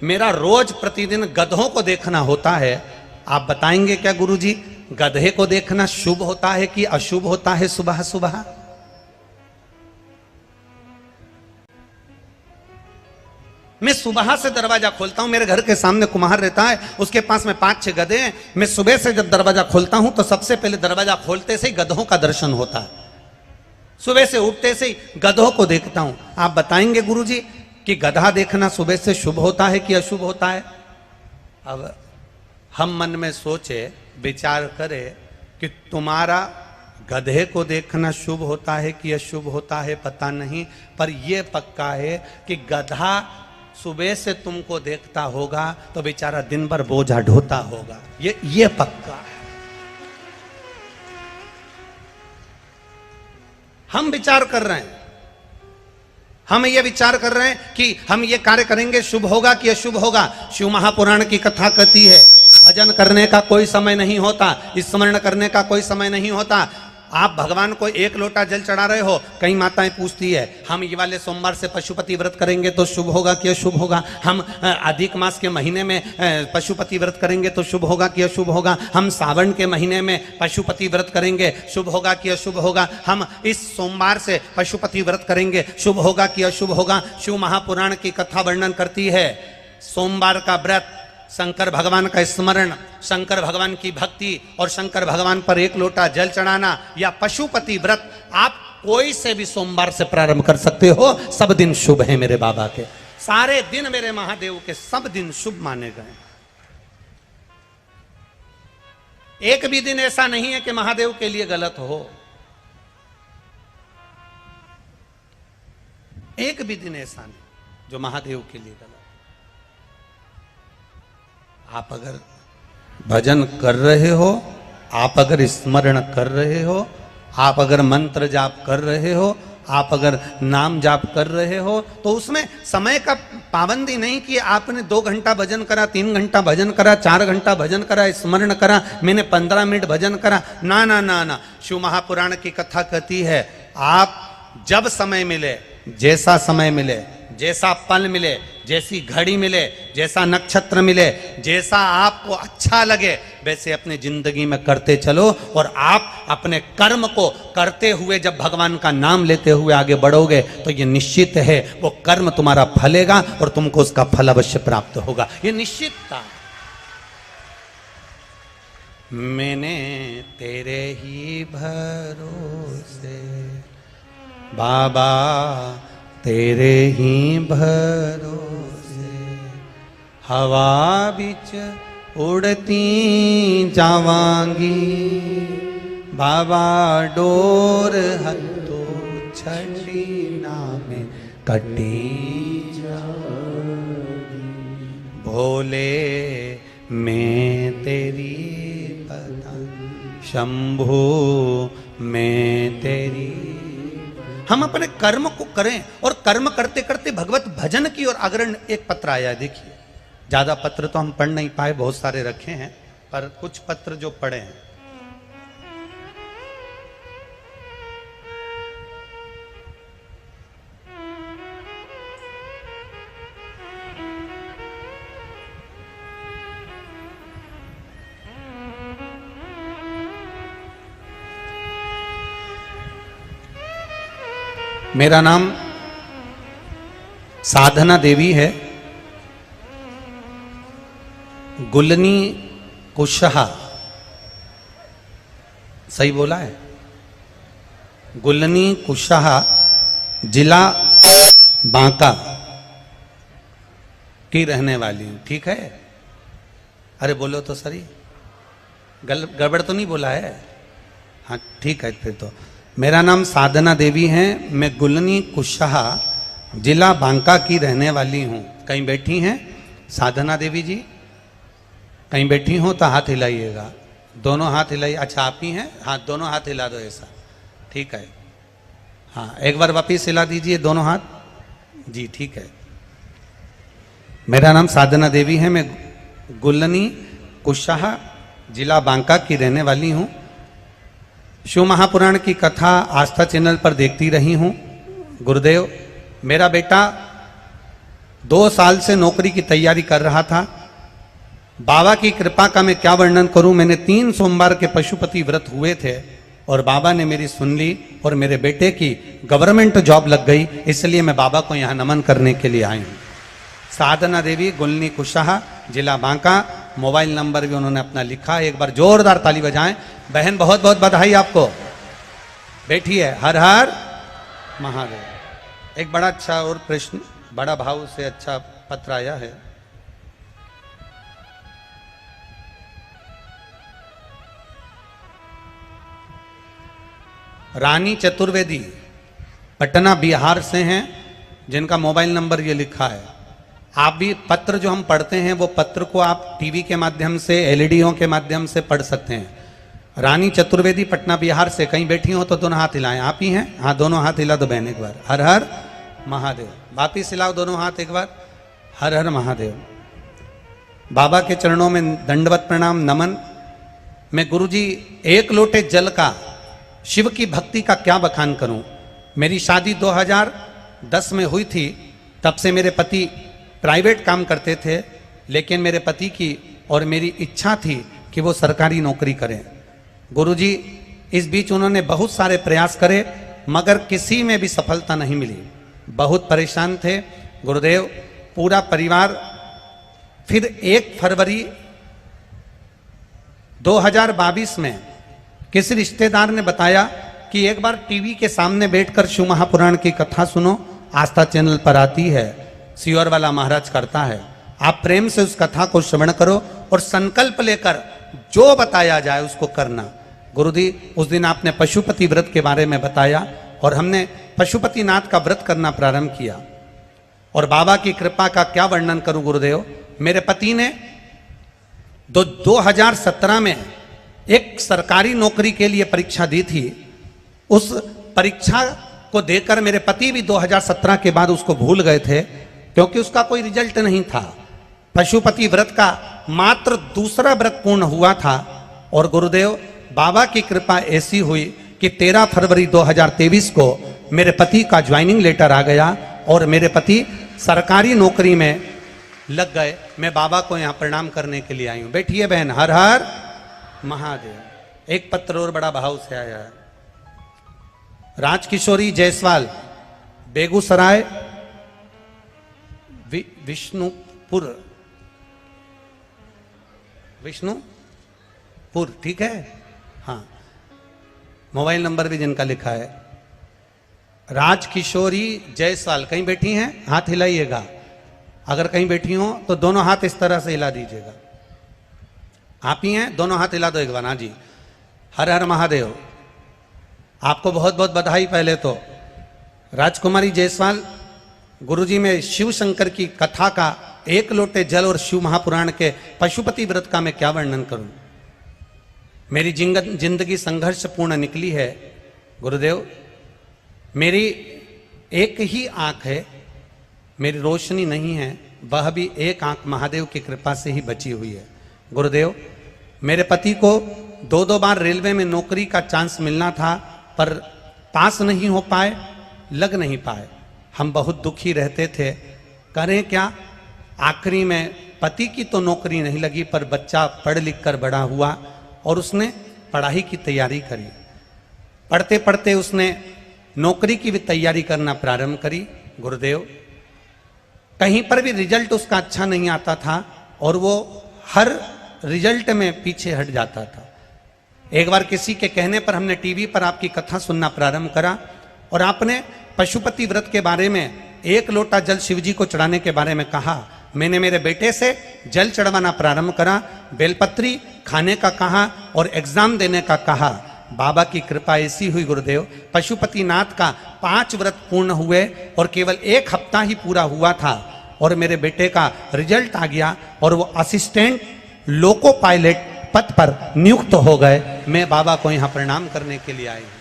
मेरा रोज प्रतिदिन गधों को देखना होता है। आप बताएंगे क्या गुरुजी, गधे को देखना शुभ होता है कि अशुभ होता है सुबह सुबह? मैं सुबह से दरवाजा खोलता हूं, मेरे घर के सामने कुम्हार रहता है, उसके पास में 5-6 गधे हैं। मैं सुबह से जब दरवाजा खोलता हूं तो सबसे पहले दरवाजा खोलते से ही गधों का दर्शन होता है। सुबह से उठते से ही गधों को देखता हूं। आप बताएंगे गुरुजी कि गधा देखना सुबह से शुभ होता है कि अशुभ होता है? अब हम मन में सोचे, विचार करें कि तुम्हारा गधे को देखना शुभ होता है कि अशुभ होता है पता नहीं, पर यह पक्का है कि गधा सुबह से तुमको देखता होगा तो बेचारा दिन भर बोझा ढोता होगा। ये पक्का है। हम विचार कर रहे हैं, हम ये विचार कर रहे हैं कि हम ये कार्य करेंगे शुभ होगा कि अशुभ होगा। शिव महापुराण की कथा कहती है भजन करने का कोई समय नहीं होता, स्मरण करने का कोई समय नहीं होता। आप भगवान को 1 लोटा जल चढ़ा रहे हो, कई माताएं पूछती है हम ये वाले सोमवार से पशुपति व्रत करेंगे तो शुभ होगा कि अशुभ होगा? हम अधिक मास के महीने में पशुपति व्रत करेंगे तो शुभ होगा कि अशुभ होगा? हम सावन के महीने में पशुपति व्रत करेंगे शुभ होगा कि अशुभ होगा? हम इस सोमवार से पशुपति व्रत करेंगे शुभ होगा कि अशुभ होगा? शिव महापुराण की कथा वर्णन करती है सोमवार का व्रत, शंकर भगवान का स्मरण, शंकर भगवान की भक्ति और शंकर भगवान पर 1 लोटा जल चढ़ाना या पशुपति व्रत आप कोई से भी सोमवार से प्रारंभ कर सकते हो। सब दिन शुभ है मेरे बाबा के, सारे दिन मेरे महादेव के सब दिन शुभ माने गए। एक भी दिन ऐसा नहीं है कि महादेव के लिए गलत हो, एक भी दिन ऐसा नहीं जो महादेव के लिए गलत। आप अगर भजन कर रहे हो, आप अगर स्मरण कर रहे हो, आप अगर मंत्र जाप कर रहे हो, आप अगर नाम जाप कर रहे हो, तो उसमें समय का पाबंदी नहीं कि आपने 2 घंटा भजन करा, 3 घंटा भजन करा, 4 घंटा भजन करा, स्मरण करा, मैंने 15 मिनट भजन करा। ना ना ना ना, शिव महापुराण की कथा कहती है आप जब समय मिले, जैसा समय मिले, जैसा पल मिले, जैसी घड़ी मिले, जैसा नक्षत्र मिले, जैसा आपको अच्छा लगे वैसे अपनी जिंदगी में करते चलो। और आप अपने कर्म को करते हुए जब भगवान का नाम लेते हुए आगे बढ़ोगे तो ये निश्चित है वो कर्म तुम्हारा फलेगा और तुमको उसका फल अवश्य प्राप्त होगा, ये निश्चित था। मैंने तेरे ही भरोसे बाबा, तेरे ही भरोसे हवा बिच उड़ती जावांगी, बाबा डोर हथो छड़ी नामे कटी जाऊंगी। भोले मैं तेरी पता, शंभू मैं तेरी। हम अपने कर्म को करें और कर्म करते करते भगवत भजन की ओर अग्रणी। एक पत्र आया है, देखिए, ज्यादा पत्र तो हम पढ़ नहीं पाए, बहुत सारे रखे हैं, पर कुछ पत्र जो पढ़े हैं। मेरा नाम साधना देवी है, गुलनी कुशहा, सही बोला है? गुलनी कुशहा, जिला बांका की रहने वाली हूं, ठीक है? अरे बोलो तो सही, गड़बड़ तो नहीं बोला है? हाँ ठीक है। फिर तो मेरा नाम साधना देवी है, मैं गुलनी कुशहा जिला बांका की रहने वाली हूँ। कहीं बैठी हैं साधना देवी जी? कहीं बैठी हो तो हाथ हिलाइएगा, दोनों हाथ हिलाइए। अच्छा आप ही हैं? हाँ दोनों हाथ हिला दो ऐसा, ठीक है। हाँ एक बार वापिस हिला दीजिए दोनों हाथ जी, ठीक है। मेरा नाम साधना देवी है, मैं गुलनी कुशहा जिला बांका की रहने वाली हूँ। शिव महापुराण की कथा आस्था चैनल पर देखती रही हूँ। गुरुदेव, मेरा बेटा 2 साल से नौकरी की तैयारी कर रहा था। बाबा की कृपा का मैं क्या वर्णन करूं। मैंने 3 सोमवार के पशुपति व्रत हुए थे और बाबा ने मेरी सुन ली और मेरे बेटे की गवर्नमेंट जॉब लग गई। इसलिए मैं बाबा को यहाँ नमन करने के लिए आई हूँ। साधना देवी गुलनी कुशाहा, जिला बांका। मोबाइल नंबर भी उन्होंने अपना लिखा है। एक बार जोरदार ताली बजाएं। बहन बहुत बहुत बधाई आपको। बैठिए। हर हर महादेव। एक बड़ा अच्छा और प्रश्न, बड़ा भाव से अच्छा पत्र आया है। रानी चतुर्वेदी पटना बिहार से हैं, जिनका मोबाइल नंबर ये लिखा है। आप भी पत्र जो हम पढ़ते हैं वो पत्र को आप टीवी के माध्यम से, एलईडीओ के माध्यम से पढ़ सकते हैं। रानी चतुर्वेदी पटना बिहार से, कहीं बैठी हो तो दोनों हाथ हिलाएं। आप ही हैं? हाँ, दोनों हाथ हिला दो बहन एक बार। हर हर महादेव। वापिस हिलाओ दोनों हाथ एक बार। हर हर महादेव। बाबा के चरणों में दंडवत प्रणाम नमन। मैं गुरुजी एक लोटे जल का शिव की भक्ति का क्या बखान करूं। मेरी शादी 2010 में हुई थी। तब से मेरे पति प्राइवेट काम करते थे, लेकिन मेरे पति की और मेरी इच्छा थी कि वो सरकारी नौकरी करें। गुरुजी इस बीच उन्होंने बहुत सारे प्रयास करे, मगर किसी में भी सफलता नहीं मिली। बहुत परेशान थे गुरुदेव। पूरा परिवार फिर 1 फरवरी 2022 में किसी रिश्तेदार ने बताया कि एक बार टीवी के सामने बैठकर शिव महापुराण की कथा सुनो, आस्था चैनल पर आती है, सियोर वाला महाराज करता है। आप प्रेम से उस कथा को श्रवण करो और संकल्प लेकर जो बताया जाए उसको करना। गुरुजी उस दिन आपने पशुपति व्रत के बारे में बताया और हमने पशुपतिनाथ का व्रत करना प्रारंभ किया। और बाबा की कृपा का क्या वर्णन करूं गुरुदेव। मेरे पति ने 2017 में एक सरकारी नौकरी के लिए परीक्षा दी थी। उस परीक्षा को देकर मेरे पति भी 2017 के बाद उसको भूल गए थे, क्योंकि उसका कोई रिजल्ट नहीं था। पशुपति व्रत का मात्र दूसरा व्रत पूर्ण हुआ था। और गुरुदेव बाबा की कृपा ऐसी हुई कि 13 फरवरी 2023 को मेरे पति का ज्वाइनिंग लेटर आ गया और मेरे पति सरकारी नौकरी में लग गए। मैं बाबा को यहाँ प्रणाम करने के लिए आई हूँ। बैठिए बहन। हर हर महादेव। एक पत्र और बड़ा भाव से आया है। राजकिशोरी जायसवाल, बेगूसराय विष्णुपुर, ठीक है। हाँ, मोबाइल नंबर भी जिनका लिखा है। राजकिशोरी जायसवाल कहीं बैठी हैं? हाथ हिलाइएगा। अगर कहीं बैठी हो तो दोनों हाथ इस तरह से हिला दीजिएगा। आप ही हैं? दोनों हाथ हिला दो एक बार। हाँ जी। हर हर महादेव। आपको बहुत बहुत बधाई। पहले तो राजकुमारी जायसवाल, गुरुजी में शिव शंकर की कथा का 1 लोटे जल और शिव महापुराण के पशुपति व्रत का मैं क्या वर्णन करूं। मेरी जिंदगी संघर्षपूर्ण निकली है गुरुदेव। मेरी एक ही आंख है, मेरी रोशनी नहीं है, वह भी एक आंख महादेव की कृपा से ही बची हुई है। गुरुदेव मेरे पति को 2 बार रेलवे में नौकरी का चांस मिलना था, पर पास नहीं हो पाए, लग नहीं पाए। हम बहुत दुखी रहते थे, करें क्या। आखिरी में पति की तो नौकरी नहीं लगी, पर बच्चा पढ़ लिख कर बड़ा हुआ और उसने पढ़ाई की तैयारी करी। पढ़ते पढ़ते उसने नौकरी की भी तैयारी करना प्रारंभ करी। गुरुदेव कहीं पर भी रिजल्ट उसका अच्छा नहीं आता था और वो हर रिजल्ट में पीछे हट जाता था। एक बार किसी के कहने पर हमने टीवी पर आपकी कथा सुनना प्रारंभ करा और आपने पशुपति व्रत के बारे में 1 लोटा जल शिवजी को चढ़ाने के बारे में कहा। मैंने मेरे बेटे से जल चढ़वाना प्रारंभ करा, बेलपत्री खाने का कहा और एग्जाम देने का कहा। बाबा की कृपा ऐसी हुई गुरुदेव, पशुपतिनाथ का 5 व्रत पूर्ण हुए और केवल 1 हफ्ता ही पूरा हुआ था और मेरे बेटे का रिजल्ट आ गया और वो असिस्टेंट लोको पायलट पद पर नियुक्त हो गए। मैं बाबा को यहाँ प्रणाम करने के लिए आई हूँ।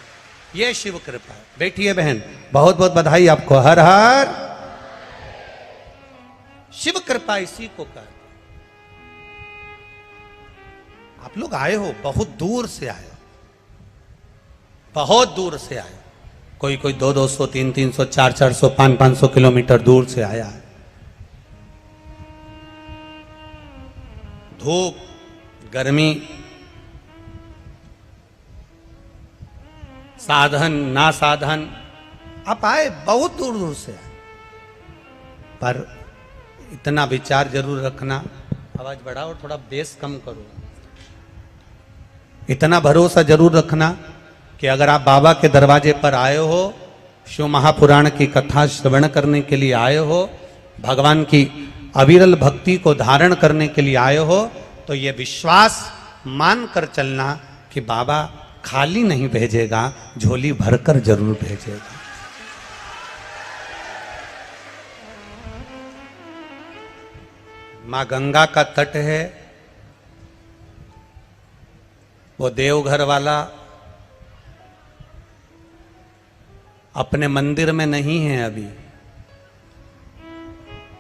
ये शिव कृपा। बैठिए बहन, बहुत बहुत बधाई आपको। हर हर। शिव कृपा इसी को कर। आप लोग आए हो, बहुत दूर से आए, बहुत दूर से आए। कोई 200, 300, 400, 500 किलोमीटर दूर से आया है। धूप, गर्मी, साधन ना साधन, आप आए बहुत दूर दूर से आए, पर इतना विचार जरूर रखना, आवाज बढ़ाओ और थोड़ा बेस कम करो। इतना भरोसा जरूर रखना कि अगर आप बाबा के दरवाजे पर आए हो, शिव महापुराण की कथा श्रवण करने के लिए आए हो, भगवान की अविरल भक्ति को धारण करने के लिए आए हो, तो ये विश्वास मान कर चलना कि बाबा खाली नहीं भेजेगा, झोली भरकर जरूर भेजेगा। मां गंगा का तट है, वो देवघर वाला अपने मंदिर में नहीं है अभी,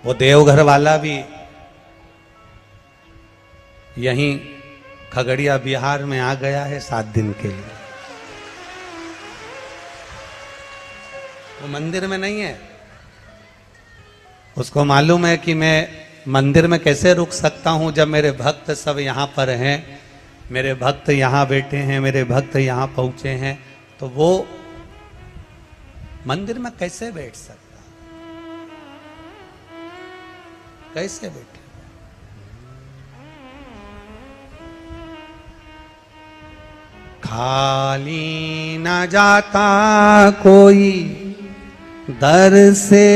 वो देवघर वाला भी यहीं खगड़िया बिहार में आ गया है 7 दिन के लिए। वो मंदिर में नहीं है, उसको मालूम है कि मैं मंदिर में कैसे रुक सकता हूं जब मेरे भक्त सब यहां पर हैं, मेरे भक्त यहां बैठे हैं, मेरे भक्त यहां पहुंचे हैं, तो वो मंदिर में कैसे बैठ सकता, कैसे बैठे। खाली न जाता कोई दर से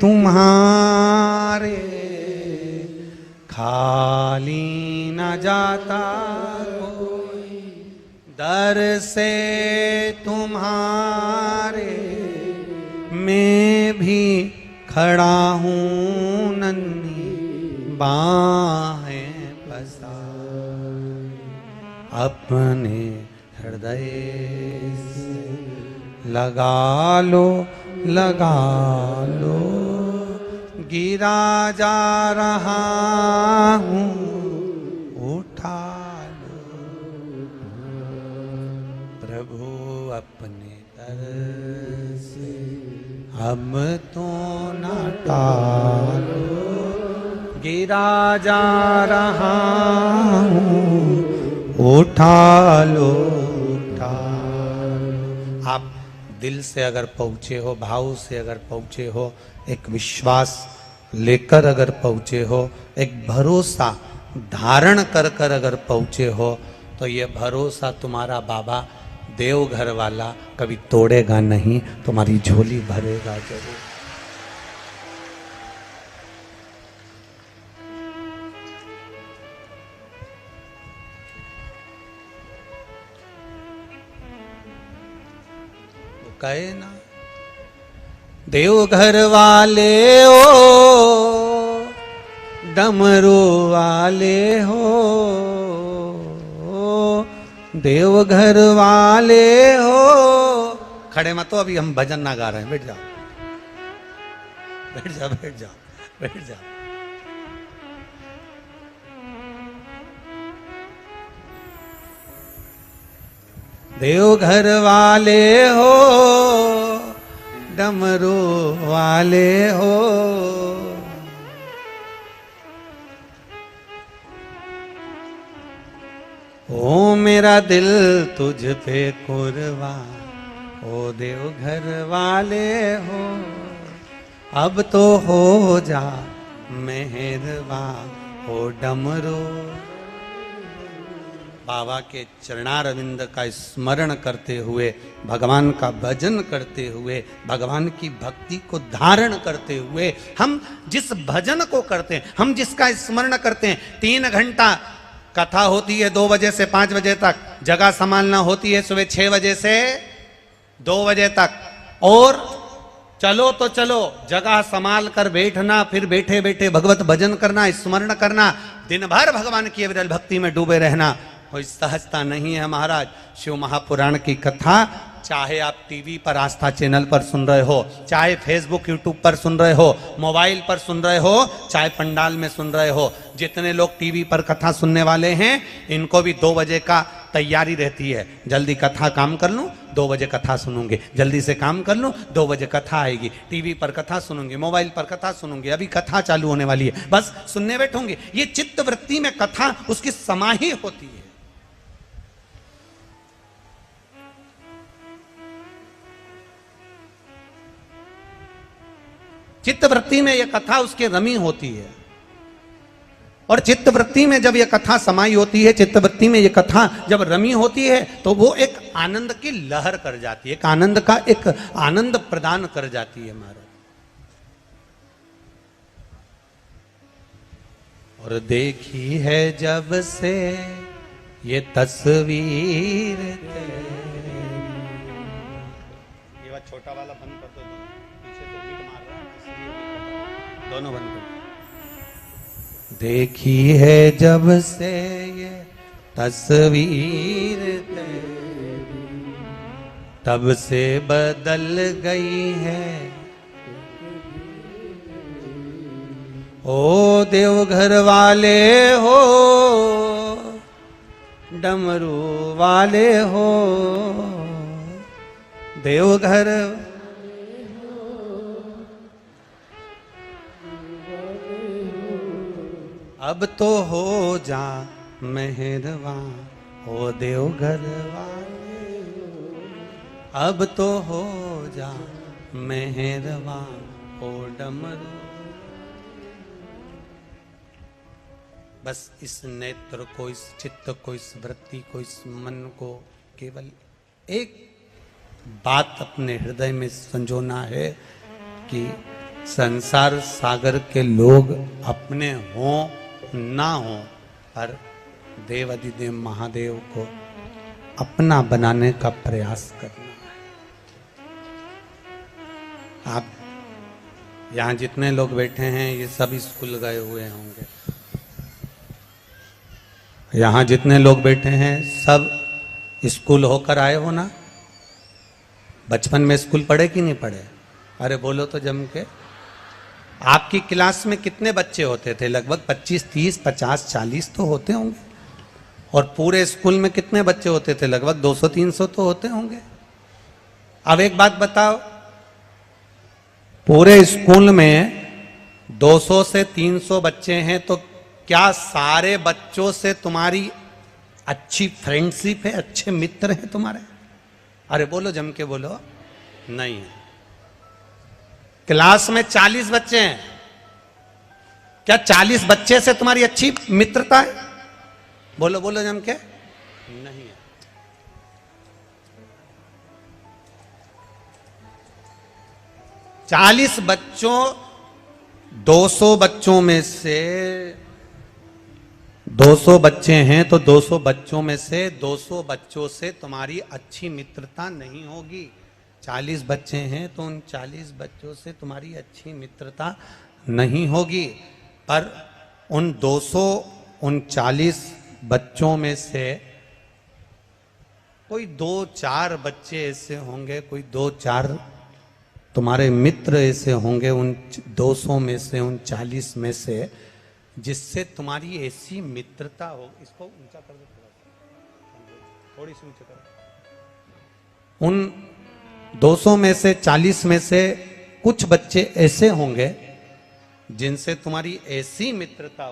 तुम्हारे, खाली न जाता कोई दर से तुम्हारे, मैं भी खड़ा हूँ नन्ही बाहें पसारे, अपने हृदय से लगा लो, लगा लो, गिरा जा रहा हूँ उठा लो, प्रभु अपने दर से अब तो न टालो, गिरा जा रहा हूँ उठा लो, उठा लो। आप दिल से अगर पहुँचे हो, भाव से अगर पहुँचे हो, एक विश्वास लेकर अगर पहुँचे हो, एक भरोसा धारण कर कर अगर पहुँचे हो, तो ये भरोसा तुम्हारा बाबा देवघर वाला कभी तोड़ेगा नहीं, तुम्हारी झोली भरेगा जरूर। वो कहे ना, देवघर वाले हो, डमरू वाले हो, देवघर वाले हो। खड़े मत हो, अभी हम भजन ना गा रहे हैं, बैठ जाओ, बैठ जाओ, बैठ जाओ, बैठ जाओ। देवघर वाले हो, डमरू वाले हो, ओ मेरा दिल तुझ पे कुर्बान, ओ देवघर वाले हो, अब तो हो जा मेहरबान, ओ डमरू। बाबा के चरणारविंद का स्मरण करते हुए, भगवान का भजन करते हुए, भगवान की भक्ति को धारण करते हुए, हम जिस भजन को करते हैं, हम जिसका स्मरण करते हैं, 3 घंटा कथा होती है 2 बजे से 5 बजे तक, जगह संभालना होती है सुबह 6 बजे से 2 बजे तक, और चलो तो चलो जगह संभाल कर बैठना, फिर बैठे बैठे भगवत भजन करना, स्मरण करना, दिन भर भगवान की अविरल भक्ति में डूबे रहना, कोई सहजता नहीं है महाराज। शिव महापुराण की कथा चाहे आप टीवी पर आस्था चैनल पर सुन रहे हो, चाहे फेसबुक यूट्यूब पर सुन रहे हो, मोबाइल पर सुन रहे हो, चाहे पंडाल में सुन रहे हो, जितने लोग टीवी पर कथा सुनने वाले हैं, इनको भी 2 बजे का तैयारी रहती है। जल्दी कथा काम कर लूं, 2 बजे कथा सुनूंगे, जल्दी से काम कर लूं, 2 बजे कथा आएगी, टीवी पर कथा सुनूंगे, मोबाइल पर कथा सुनूंगे, अभी कथा चालू होने वाली है, बस सुनने बैठूंगे। ये चित्त वृत्ति में कथा उसकी समाही होती है। चित्तवृत्ति में यह कथा उसके रमी होती है, और चित्तवृत्ति में जब यह कथा समाई होती है, चित्तवृत्ति में यह कथा जब रमी होती है, तो वो एक आनंद की लहर कर जाती है, एक आनंद का एक आनंद प्रदान कर जाती है महाराज। और देखी है जब से ये तस्वीर ये बात छोटा वाला बंद कर दो, पीछे तो बीट मार रहा है इसलिए दोनों बंद कर। देखी है जब से ये तस्वीर तेरी, तब से बदल गई है ओ देवघर वाले हो, डमरू वाले हो, देवघर अब तो हो जा मेहरबान हो देवघर वाले, अब तो हो जा मेहरबान हो डमरू। बस इस नेत्र को, इस चित्त को, इस वृत्ति को, इस मन को केवल एक बात अपने हृदय में संजोना है कि संसार सागर के लोग अपने हों ना हों, पर देव अधिदेव महादेव को अपना बनाने का प्रयास करना है। आप यहाँ जितने लोग बैठे हैं ये सब स्कूल गए हुए होंगे, यहाँ जितने लोग बैठे हैं सब स्कूल होकर आए हो ना। बचपन में स्कूल पढ़े कि नहीं पढ़े? अरे बोलो तो जम के। आपकी क्लास में कितने बच्चे होते थे? लगभग 25, 30, 50, 40 तो होते होंगे। और पूरे स्कूल में कितने बच्चे होते थे? लगभग 200, 300 तो होते होंगे। अब एक बात बताओ, पूरे स्कूल में 200 से 300 बच्चे हैं, तो क्या सारे बच्चों से तुम्हारी अच्छी फ्रेंडशिप है, अच्छे मित्र हैं तुम्हारे? अरे बोलो जम के बोलो। नहीं है। क्लास में 40 बच्चे हैं, क्या 40 बच्चे से तुम्हारी अच्छी मित्रता है? बोलो बोलो जम के। नहीं है। चालीस बच्चों 200 बच्चों में से 200 बच्चे हैं, तो 200 बच्चों में से 200 बच्चों से तुम्हारी अच्छी मित्रता नहीं होगी। 40 बच्चे हैं तो उन 40 बच्चों से तुम्हारी अच्छी मित्रता नहीं होगी। पर उन 239 बच्चों में से कोई 2-4 बच्चे ऐसे होंगे, कोई 2-4 तुम्हारे मित्र ऐसे होंगे उन 200 में से, उन 40 में से, जिससे तुम्हारी ऐसी मित्रता हो। इसको ऊंचा कर दो, थोड़ी सी ऊंचा करो। उन 200 में से 40 में से कुछ बच्चे ऐसे होंगे जिनसे तुम्हारी ऐसी मित्रता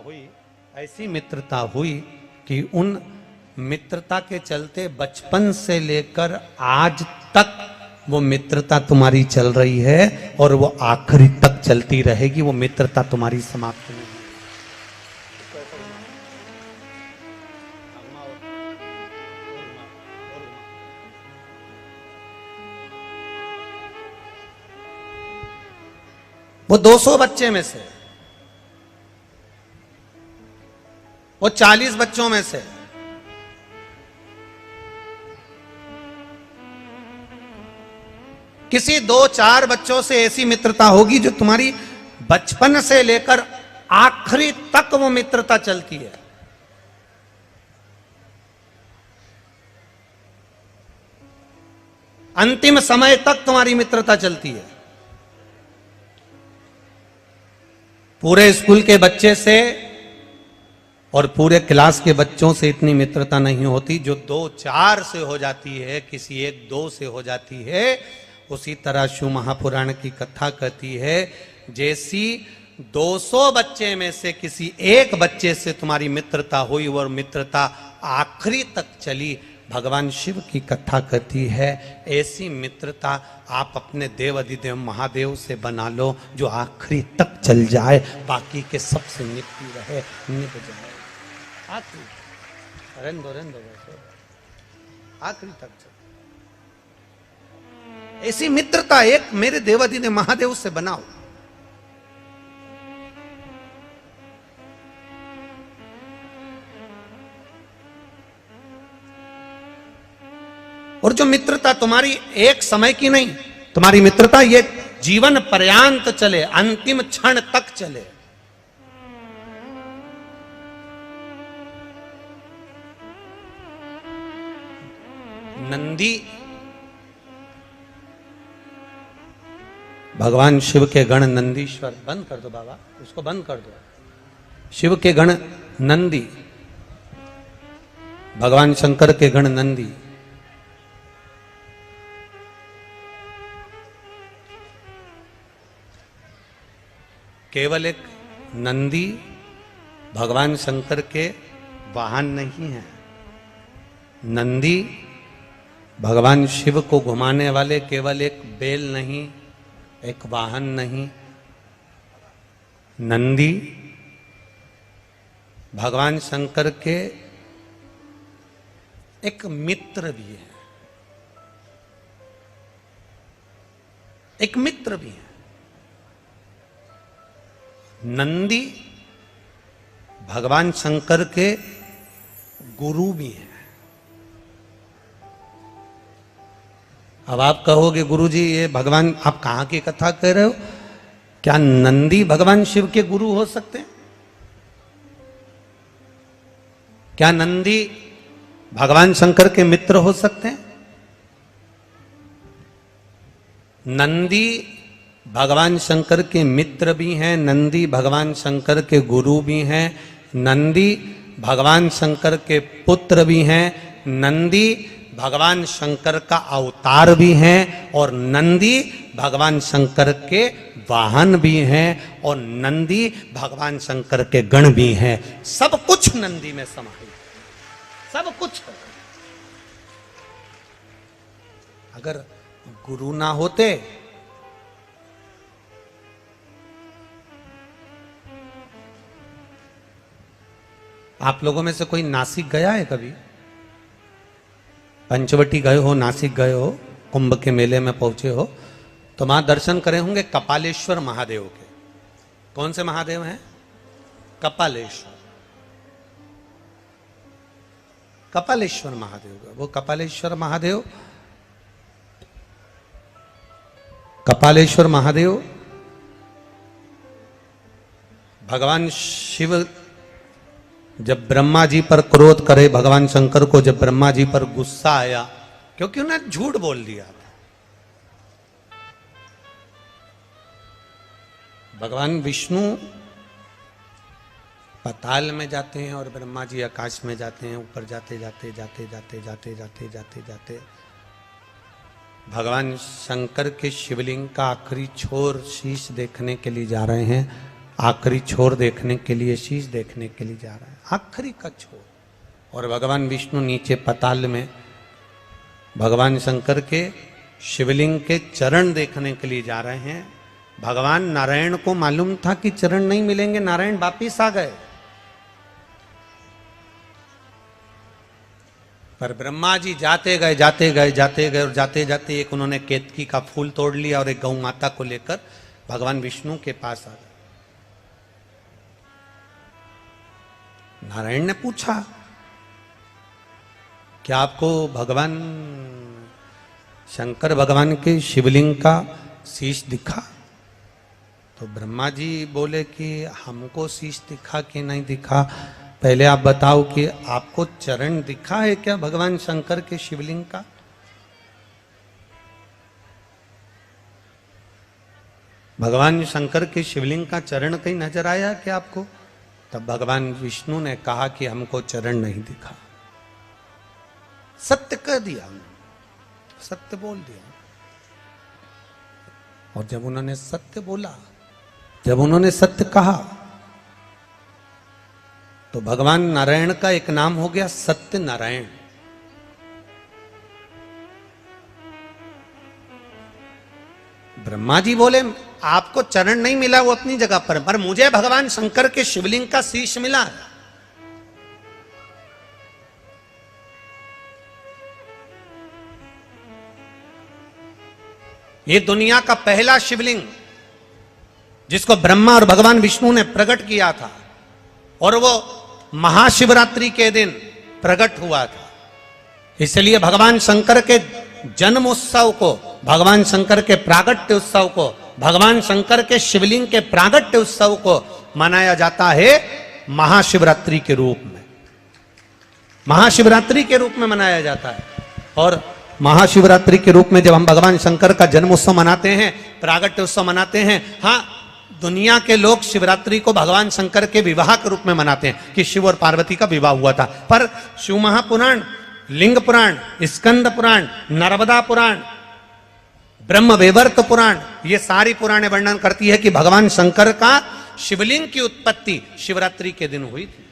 हुई कि उन मित्रता के चलते बचपन से लेकर आज तक वो मित्रता तुम्हारी चल रही है, और वो आखिरी तक चलती रहेगी। वो मित्रता तुम्हारी समाप्त नहीं। वो 200 बच्चे में से, वो 40 बच्चों में से किसी 2-4 बच्चों से ऐसी मित्रता होगी जो तुम्हारी बचपन से लेकर आखिरी तक वो मित्रता चलती है। अंतिम समय तक तुम्हारी मित्रता चलती है। पूरे स्कूल के बच्चे से और पूरे क्लास के बच्चों से इतनी मित्रता नहीं होती जो 2-4 से हो जाती है, किसी 1-2 से हो जाती है। उसी तरह शिव महापुराण की कथा कहती है, जैसी 200 बच्चे में से किसी एक बच्चे से तुम्हारी मित्रता हुई और मित्रता आखिरी तक चली, भगवान शिव की कथा कहती है, ऐसी मित्रता आप अपने देव अधिदेव महादेव से बना लो जो आखिरी तक चल जाए, बाकी के सबसे निपटी रहे, निभ जाए। आखिरी रेंदो आखिरी तक चल। ऐसी मित्रता एक मेरे देव अधिदेव महादेव से बनाओ। और जो मित्रता तुम्हारी एक समय की नहीं, तुम्हारी मित्रता ये जीवन पर्यांत चले, अंतिम क्षण तक चले। नंदी भगवान शिव के गण नंदीश्वर, बंद कर दो बाबा, उसको बंद कर दो। शिव के गण नंदी, भगवान शंकर के गण नंदी। केवल एक नंदी भगवान शंकर के वाहन नहीं है। नंदी भगवान शिव को घुमाने वाले केवल एक बैल नहीं, एक वाहन नहीं। नंदी भगवान शंकर के एक मित्र भी है, एक मित्र भी है। नंदी भगवान शंकर के गुरु भी हैं। अब आप कहोगे गुरुजी ये भगवान, आप कहां की कथा कह रहे हो? क्या नंदी भगवान शिव के गुरु हो सकते हैं? क्या नंदी भगवान शंकर के मित्र हो सकते हैं? नंदी भगवान शंकर के मित्र भी हैं, नंदी भगवान शंकर के गुरु भी हैं, नंदी भगवान शंकर के पुत्र भी हैं, नंदी भगवान शंकर का अवतार भी हैं, और नंदी भगवान शंकर के वाहन भी हैं, और नंदी भगवान शंकर के गण भी हैं। सब कुछ नंदी में समाहित, सब कुछ। अगर गुरु ना होते आप लोगों में से कोई नासिक गया है कभी? पंचवटी गए हो, नासिक गए हो, कुंभ के मेले में पहुंचे हो तो वहां दर्शन करे होंगे कपालेश्वर महादेव के। कौन से महादेव हैं? कपालेश्वर, कपालेश्वर महादेव। वो कपालेश्वर महादेव, कपालेश्वर महादेव भगवान शिव जब ब्रह्मा जी पर क्रोध करे, भगवान शंकर को जब ब्रह्मा जी पर गुस्सा आया क्योंकि उन्हें झूठ बोल दिया था, भगवान विष्णु पाताल में जाते हैं और ब्रह्मा जी आकाश में जाते हैं। ऊपर जाते जाते जाते जाते जाते जाते जाते जाते भगवान शंकर के शिवलिंग का आखिरी छोर शीश देखने के लिए जा रहे हैं, आखिरी छोर देखने के लिए, शीश देखने के लिए जा रहा है, आखिरी का छोर। और भगवान विष्णु नीचे पाताल में भगवान शंकर के शिवलिंग के चरण देखने के लिए जा रहे हैं। भगवान नारायण को मालूम था कि चरण नहीं मिलेंगे, नारायण वापिस आ गए। पर ब्रह्मा जी जाते गए जाते गए जाते गए और जाते जाते एक उन्होंने केतकी का फूल तोड़ लिया और एक गौ माता को लेकर भगवान विष्णु के पास आ गए। नारायण ने पूछा क्या आपको भगवान शंकर भगवान के शिवलिंग का शीश दिखा? तो ब्रह्मा जी बोले कि हमको शीश दिखा कि नहीं दिखा, पहले आप बताओ कि आपको चरण दिखा है क्या भगवान शंकर के शिवलिंग का? भगवान शंकर के शिवलिंग का चरण कहीं नजर आया क्या आपको? तब भगवान विष्णु ने कहा कि हमको चरण नहीं दिखा। सत्य कह दिया, सत्य बोल दिया। और जब उन्होंने सत्य बोला, जब उन्होंने सत्य कहा तो भगवान नारायण का एक नाम हो गया सत्य नारायण। ब्रह्मा जी बोले आपको चरण नहीं मिला वो अपनी जगह पर मुझे भगवान शंकर के शिवलिंग का शीश मिला। ये दुनिया का पहला शिवलिंग जिसको ब्रह्मा और भगवान विष्णु ने प्रकट किया था और वो महाशिवरात्रि के दिन प्रकट हुआ था। इसलिए भगवान शंकर के जन्म उत्सव को, भगवान शंकर के प्रागट्य उत्सव को, भगवान शंकर के शिवलिंग के प्रागट्य उत्सव को मनाया जाता है महाशिवरात्रि के रूप में। महाशिवरात्रि के रूप में मनाया जाता है। और महाशिवरात्रि के रूप में जब हम भगवान शंकर का जन्म उत्सव मनाते हैं, प्रागट्य उत्सव मनाते हैं, हाँ दुनिया के लोग शिवरात्रि को भगवान शंकर के विवाह के रूप में मनाते हैं कि शिव और पार्वती का विवाह हुआ था। पर शिव महापुराण, लिंग पुराण, स्कंद पुराण, नर्मदा पुराण, ब्रह्म वैवर्त पुराण, ये सारी पुराणे वर्णन करती है कि भगवान शंकर का शिवलिंग की उत्पत्ति शिवरात्रि के दिन हुई थी।